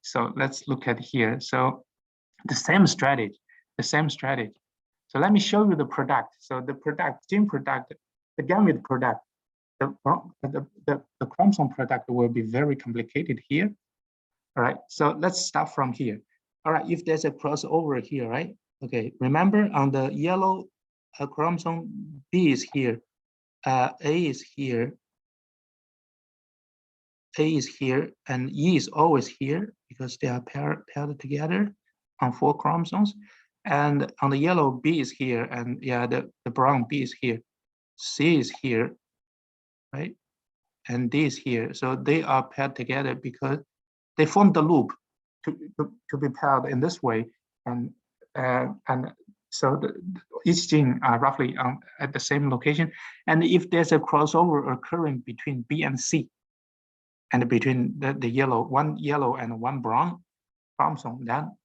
Speaker 1: So let's look at here. So the same strategy. So let me show you the product. So the product, gene product, the gamete product, the chromosome product will be very complicated here. All right, so let's start from here. All right, if there's a crossover here, right? Okay, remember on the yellow chromosome, B is here, A is here, A is here, and E is always here because they are paired together on 4 chromosomes. And on the yellow, B is here, and yeah, the brown B is here. C is here, right? And D is here. So they are paired together because they form the loop to be paired in this way. And so each gene are roughly at the same location. And if there's a crossover occurring between B and C, and between the yellow, 1 yellow and 1 brown chromosome, then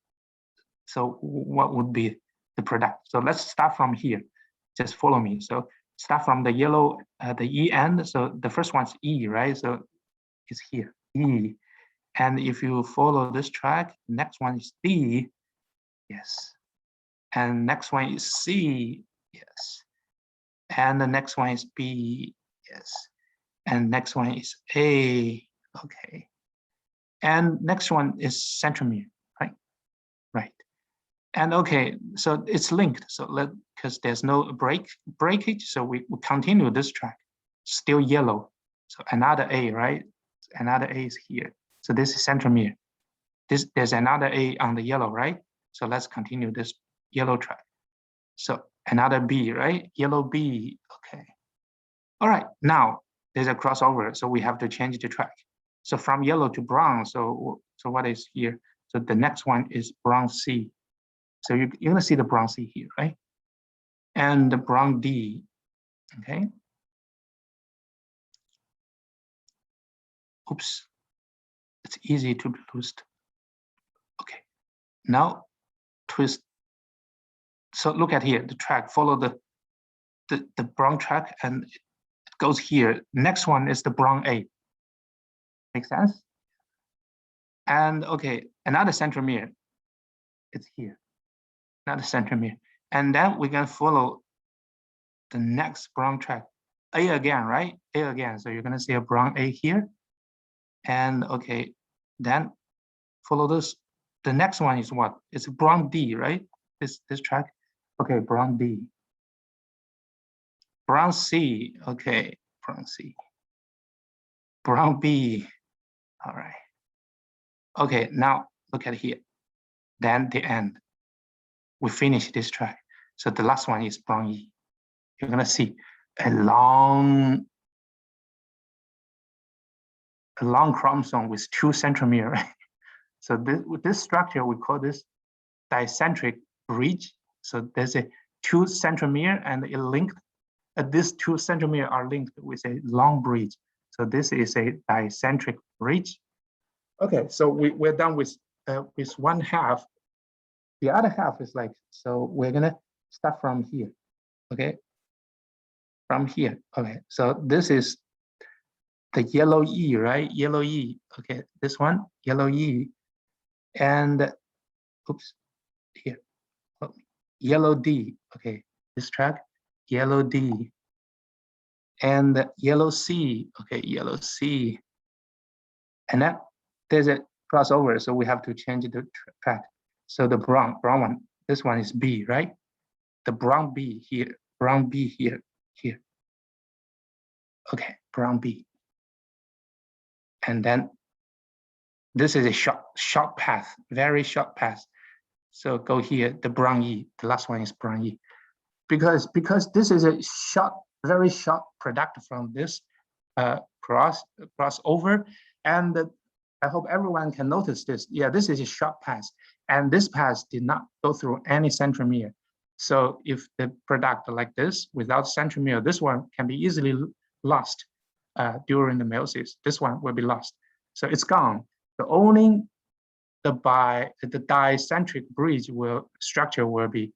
Speaker 1: so what would be the product? So let's start from here. Just follow me. So start from the yellow, the E end. So the first one's E, right? So it's here, E. And if you follow this track, next one is D, yes. And next one is C, yes. And the next one is B, yes. And next one is A, okay. And next one is centromere, right? Right. And okay, so it's linked. So because there's no breakage, so we continue this track. Still yellow. So another A, right? Another A is here. So this is centromere. There's another A on the yellow, right? So let's continue this yellow track. So another B, right? Yellow B, okay. All right, now there's a crossover, so we have to change the track. So from yellow to brown, so what is here? So the next one is brown C. So you're gonna see the brown C here, right? And the brown D, okay? Oops, it's easy to be loosed. Okay, now twist. So look at here, the track, follow the brown track and it goes here. Next one is the brown A. Make sense? And okay, another centromere, it's here, another centromere. And then we can follow the next brown track, A again, right? A again, so you're gonna see a brown A here. And okay, then follow this. The next one is what? It's brown D, right? This track. Okay, brown D. Brown C, okay, brown C. Brown B, all right. Okay, now look at here. Then the end. We finish this track. So the last one is brown E. You're gonna see a long chromosome with 2 centromere, right? So this structure, we call this Dicentric Bridge. So there's a 2 centromere and it linked, these 2 centromere are linked with a long bridge. So this is a Dicentric Bridge. Okay, so we're done with 1/2. The other half is like, so we're gonna start from here, okay? From here, okay. So this is the yellow E, right? Yellow E, okay. This one, yellow E, and oops, here, oh, yellow D, okay. This track, yellow D, and yellow C. Okay, yellow C. And then there's a crossover, so we have to change the track. So the brown one, this one is B, right? The brown B here, brown B here. Okay, brown B. And then this is a short path, very short path. So go here, the brown E, the last one is brown E. Because this is a very short product from this crossover. And I hope everyone can notice this. Yeah, this is a short path. And this path did not go through any centromere. So if the product like this without centromere, this one can be easily lost during the meiosis. This one will be lost. So it's gone. The only the dicentric bridge structure will be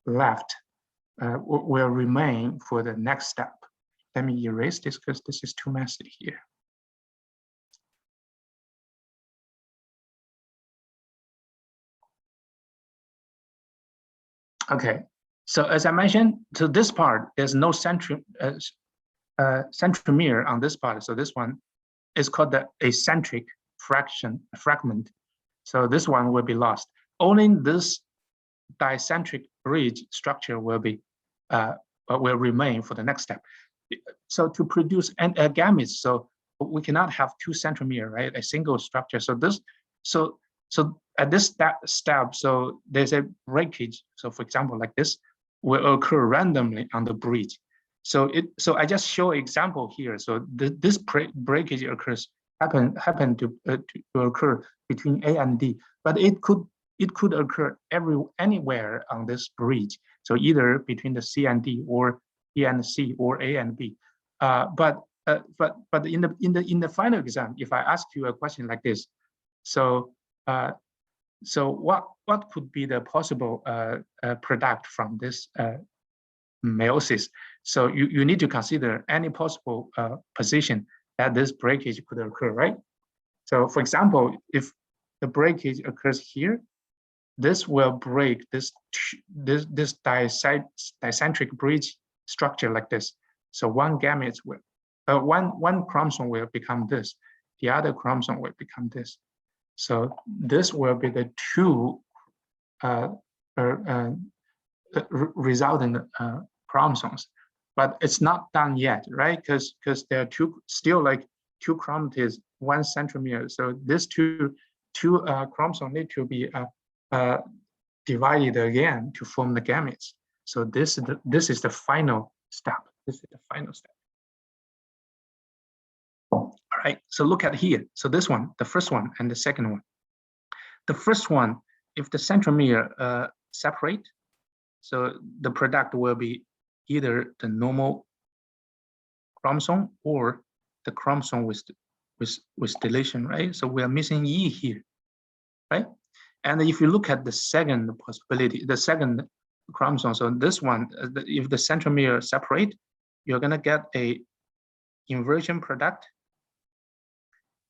Speaker 1: left, will remain for the next step. Let me erase this because this is too messy here. Okay, so as I mentioned, to this part, there's no centromere on this part. So this one is called the eccentric fragment. So this one will be lost. Only this dicentric bridge structure will remain for the next step. So to produce gametes, so we cannot have two centromere, right? A single structure. So at this step, so there's a breakage. So for example, like this will occur randomly on the bridge. So I just show an example here. So this breakage happen to occur between A and D, but it could occur anywhere on this bridge. So either between the C and D, or B and C, or A and B. But in the final exam, if I ask you a question like this, so what could be the possible product from this meiosis? So you need to consider any possible position that this breakage could occur, right? So for example, if the breakage occurs here, this will break this dicentric bridge structure like this. So one gamete will, one chromosome will become this, the other chromosome will become this. So this will be the two resulting chromosomes, but it's not done yet, right? Because there are still two chromatids, one centromere. So these two chromosomes need to be divided again to form the gametes. So this is the final step. This is the final step. All right. So look at here. So this one, the first one, and the second one. The first one, if the centromere separate, so the product will be either the normal chromosome or the chromosome with deletion, right? So we are missing E here, right? And if you look at the second possibility, the second chromosome, so this one, if the centromere separate, you're gonna get a inversion product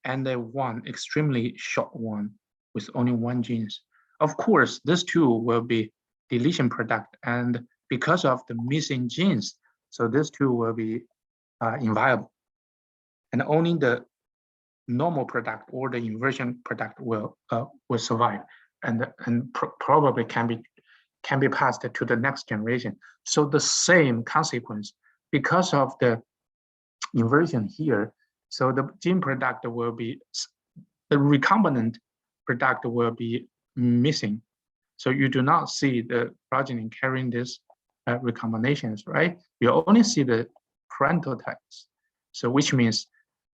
Speaker 1: and a one extremely short one with only one genes. Of course, these two will be deletion product, and because of the missing genes, so these two will be inviable, and only the normal product or the inversion product will survive, and probably can be passed to the next generation. So the same consequence, because of the inversion here, so the gene product will be, the recombinant product will be missing. So you do not see the progeny carrying this recombinations, right? You only see the parental types. So which means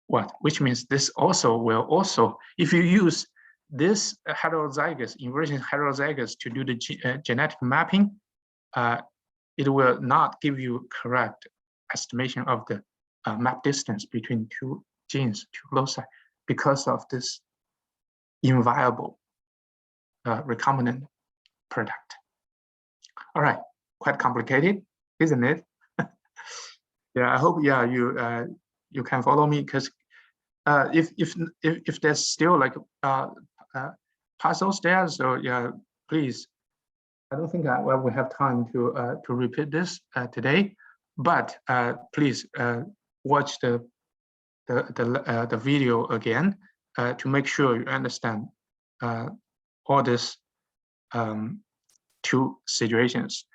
Speaker 1: what? Which means this also will if you use this heterozygous, inversion heterozygous to do the genetic mapping, it will not give you correct estimation of the map distance between two genes, two loci, because of this inviable recombinant product. All right, quite complicated, isn't it? Yeah, I hope you can follow me, because if there's still like puzzles there, so yeah, please I don't think we have time to repeat this today, but please watch the video again to make sure you understand all these two situations.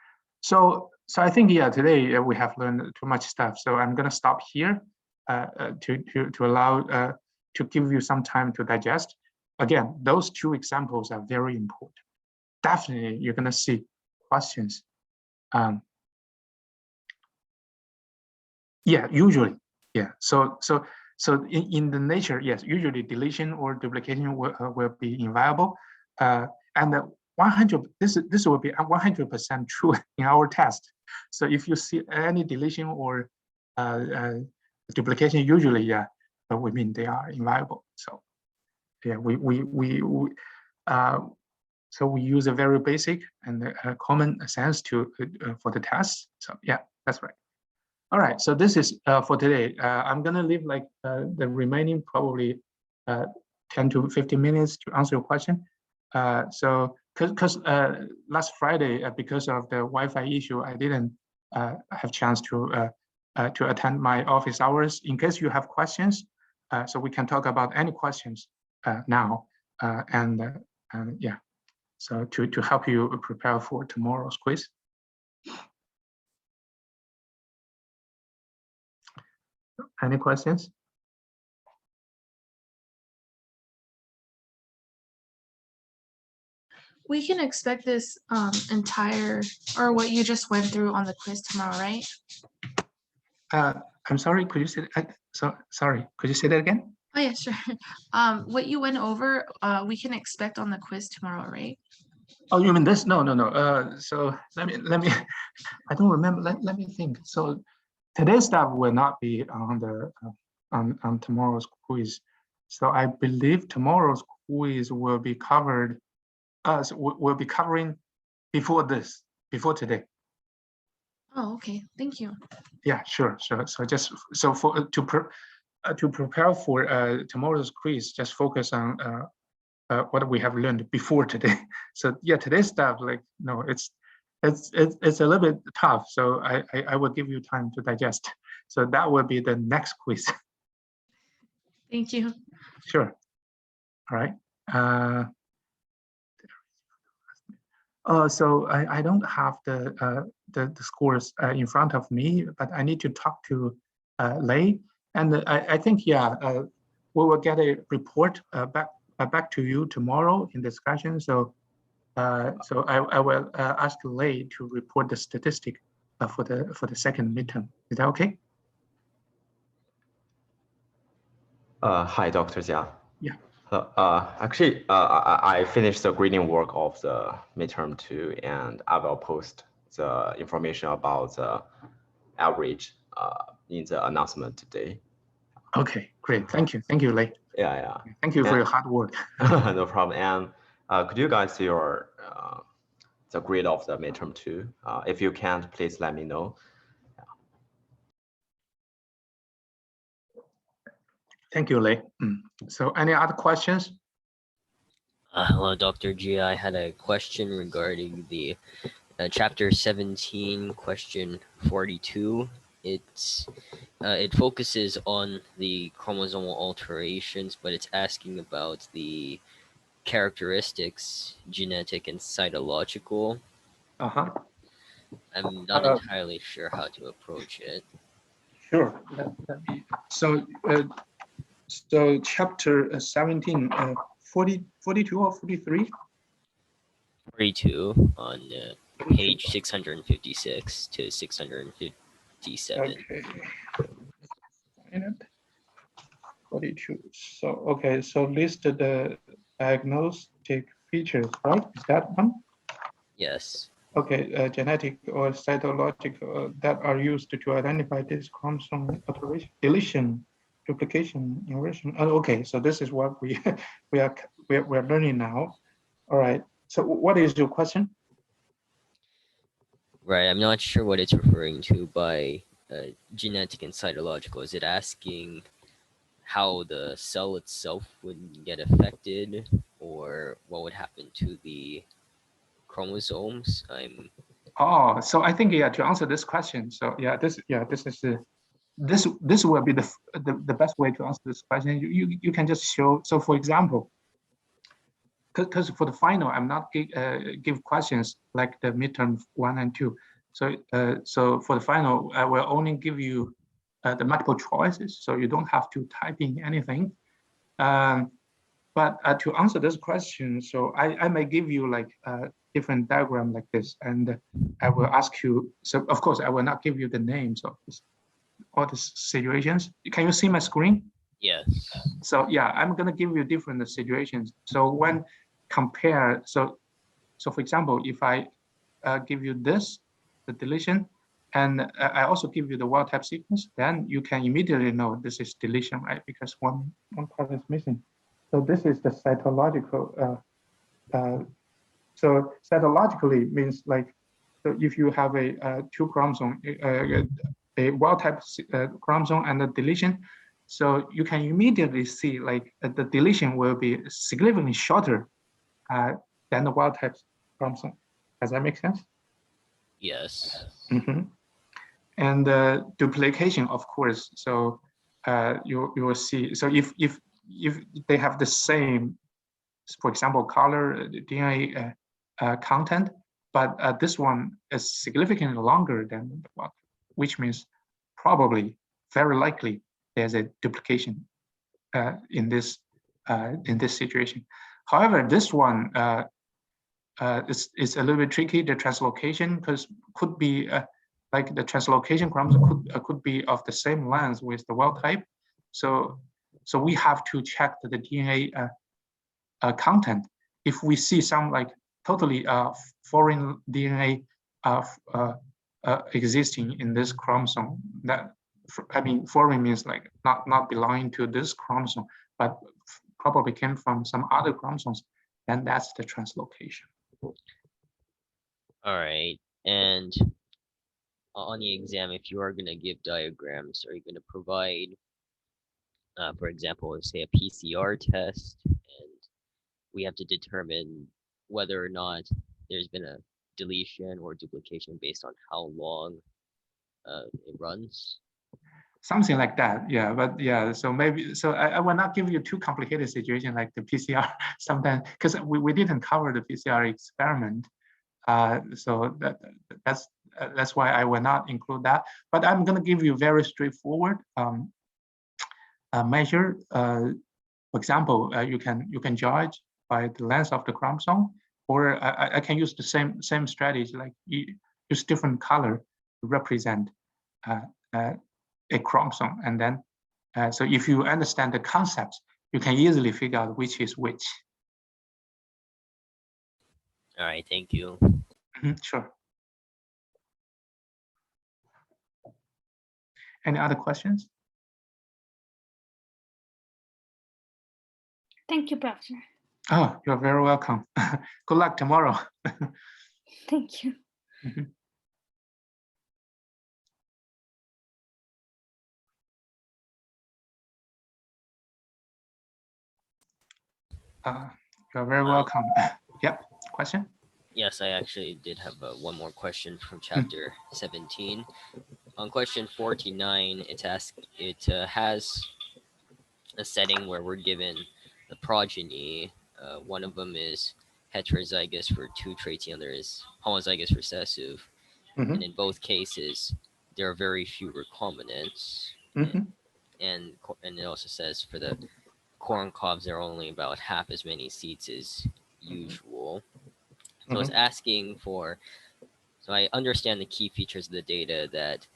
Speaker 1: So I think today we have learned too much stuff. So I'm gonna stop here to allow to give you some time to digest. Again, those two examples are very important. Definitely, you're gonna see questions. Usually, So in the nature, yes, usually deletion or duplication will be inviolable, and 100. This will be 100% true in our test. So if you see any deletion or duplication, usually we mean they are inviolable. So so we use a very basic and common sense for the test. So that's right. All right, so this is for today. I'm gonna leave like the remaining probably 10 to 15 minutes to answer your question. So because last Friday, because of the Wi-Fi issue, I didn't have chance to attend my office hours. In case you have questions, so we can talk about any questions now, so to help you prepare for tomorrow's quiz. Any questions?
Speaker 3: We can expect this entire, or what you just went through on the quiz tomorrow, right?
Speaker 1: I'm sorry, could you say that? Sorry, could you say that again?
Speaker 3: Oh yeah, sure. What you went over, we can expect on the quiz tomorrow, right?
Speaker 1: Oh, you mean this? No. So let me. I don't remember. Let me think. So today's stuff will not be on the on tomorrow's quiz. So I believe tomorrow's quiz will be covered. We'll be covering before today.
Speaker 3: Oh, okay. Thank you.
Speaker 1: Yeah, sure. So just for to prepare for tomorrow's quiz, just focus on what we have learned before today. So today's stuff, like no, it's a little bit tough. So I will give you time to digest. So that will be the next quiz.
Speaker 3: Thank you.
Speaker 1: Sure. All right. So I don't have the scores in front of me, but I need to talk to Lei, and I think we will get a report back to you tomorrow in discussion. So I will ask Lei to report the statistic for the second midterm. Is that okay?
Speaker 4: Hi, Dr. Jia.
Speaker 1: Yeah.
Speaker 4: Actually, I finished the grading work of the midterm 2, and I will post the information about the average in the announcement today.
Speaker 1: Okay, great. Thank you, Lei.
Speaker 4: Yeah.
Speaker 1: Thank you for your hard work.
Speaker 4: No problem. And could you guys see your the grade of the midterm 2? If you can't, please let me know.
Speaker 1: Thank you, Lei. So any other questions?
Speaker 5: Hello, Dr. G. I had a question regarding the chapter 17, question 42. It focuses on the chromosomal alterations, but it's asking about the characteristics, genetic and cytological. I'm not entirely sure how to approach it.
Speaker 1: Sure. So chapter 17, 42 or 43?
Speaker 5: 42 on page 656 to 657.
Speaker 1: Okay. 42. So list the diagnostic features, right? Is that one?
Speaker 5: Yes.
Speaker 1: Okay, genetic or cytological that are used to identify this chromosome alteration, deletion, duplication, inversion. Okay, so this is what we're learning now. All right. So what is your question?
Speaker 5: Right. I'm not sure what it's referring to by genetic and cytological. Is it asking how the cell itself would get affected, or what would happen to the chromosomes.
Speaker 1: Oh, so I think, yeah, to answer this question, so yeah, this is this will be the best way to answer this question. You can just show. So for example, because for the final, I'm not give questions like the midterm 1 and 2. So for the final, I will only give you the multiple choices, so you don't have to type in anything. But to answer this question, so I may give you like a different diagram like this, and I will ask you. So of course, I will not give you the names of all these situations. Can you see my screen?
Speaker 5: Yes.
Speaker 1: So yeah, I'm gonna give you different situations. So when compare, so for example, if I give you this, the deletion, and I also give you the wild type sequence, then you can immediately know this is deletion, right? Because one part is missing. So this is the cytological. So cytologically means like, so if you have a 2 chromosome, a wild type chromosome and a deletion, so you can immediately see like the deletion will be significantly shorter than the wild type chromosome. Does that make sense?
Speaker 5: Yes.
Speaker 1: Mm-hmm. And duplication, of course. So you will see. So if they have the same, for example, color, DNA content, but this one is significantly longer than the one, which means probably, very likely, there's a duplication in this situation. However, this one is a little bit tricky. The translocation, because could be like the translocation chromosome could be of the same length with the wild type. So we have to check the DNA content. If we see some like totally foreign DNA existing in this chromosome, that I mean foreign means like not belonging to this chromosome, but probably came from some other chromosomes, then that's the translocation.
Speaker 5: All right. And on the exam, if you are going to give diagrams, are you going to provide, for example, say a PCR test, and we have to determine whether or not there's been a deletion or duplication based on how long it runs?
Speaker 1: Something like that, yeah. But yeah, so maybe, so I will not give you too complicated situation like the PCR sometimes, because we didn't cover the PCR experiment. So that's why I will not include that. But I'm going to give you very straightforward measure. For example, you can judge by the length of the chromosome, or I can use the same strategy, like use different color to represent a chromosome, and then so if you understand the concepts, you can easily figure out which is which.
Speaker 5: All right, thank you.
Speaker 1: Sure. Any other questions?
Speaker 6: Thank you, Professor.
Speaker 1: Oh, you're very welcome. Good luck tomorrow.
Speaker 6: Thank you.
Speaker 1: You're very welcome. Yep, question?
Speaker 5: Yes, I actually did have one more question from chapter 17. On question 49, it has a setting where we're given the progeny. One of them is heterozygous for 2 traits, the other is homozygous recessive. And in both cases, there are very few recombinants. And it also says for the corn cobs, there are only about half as many seeds as usual. So it's asking for, so I understand the key features of the data that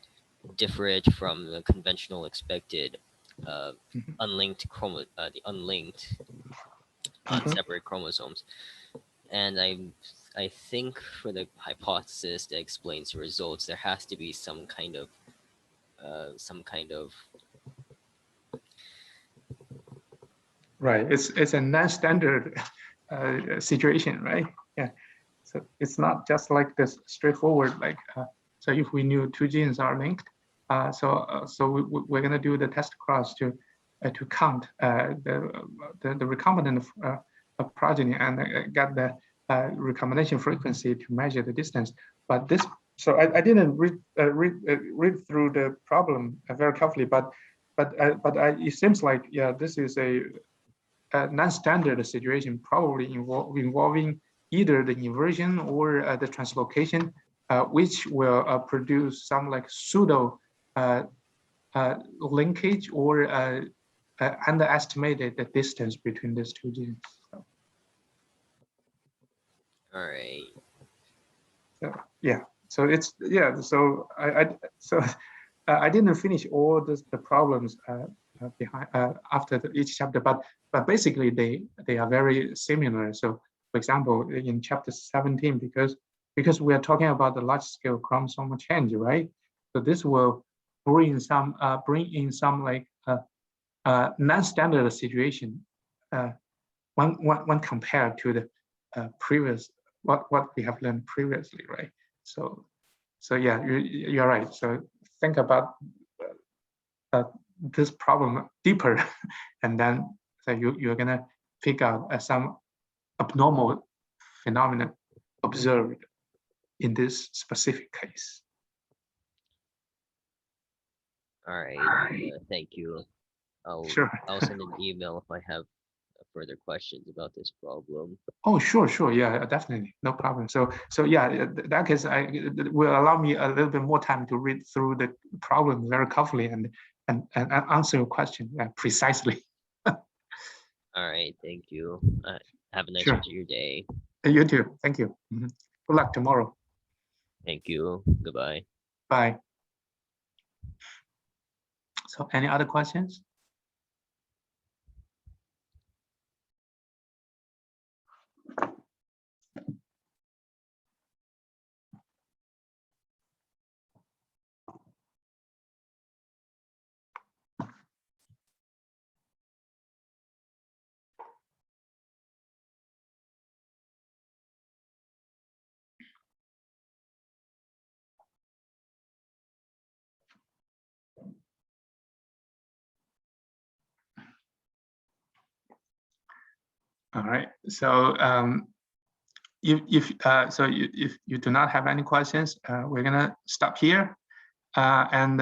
Speaker 5: differ it from the conventional expected unlinked separate chromosomes. And I think for the hypothesis that explains the results, there has to be some kind of
Speaker 1: right. It's a non-standard situation, right? Yeah. So it's not just like this straightforward, like so if we knew 2 genes are linked, so we're gonna do the test cross to count the recombinant progeny and get recombination frequency to measure the distance. But this, so I didn't read through the problem very carefully, but it seems like, yeah, this is a non-standard situation, probably involving either the inversion or the translocation, which will produce some like pseudo linkage or underestimated the distance between these two genes. So,
Speaker 5: All right.
Speaker 1: yeah, so it's, yeah, so I didn't finish all the problems behind after each chapter, but basically they are very similar. So for example, in chapter 17, because we are talking about the large scale chromosomal change, right? So this will bring in some like non-standard situation when compared to the previous what we have learned previously, right? So yeah, you're right. So think about this problem deeper, and then so you're gonna pick out some abnormal phenomenon observed in this specific case.
Speaker 5: All right. Thank you. I'll send an email if I have further questions about this problem.
Speaker 1: Oh, sure, yeah, definitely, no problem. So yeah, that case will allow me a little bit more time to read through the problem very carefully and answer your question precisely.
Speaker 5: All right. Thank you. Have a nice
Speaker 1: Sure.
Speaker 5: rest of your day.
Speaker 1: You too. Thank you. Good luck tomorrow.
Speaker 5: Thank you. Goodbye.
Speaker 1: Bye. So any other questions? All right. So if you do not have any questions, we're gonna stop here. And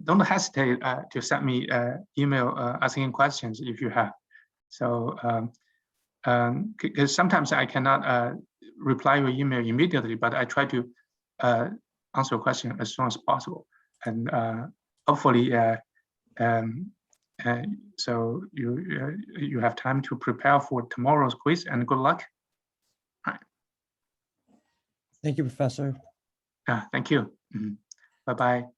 Speaker 1: don't hesitate to send me email asking questions if you have. So because sometimes I cannot reply your email immediately, but I try to answer a question as soon as possible. And hopefully, so you have time to prepare for tomorrow's quiz, and good luck. All right.
Speaker 7: Thank you, Professor.
Speaker 1: Thank you. Bye-bye.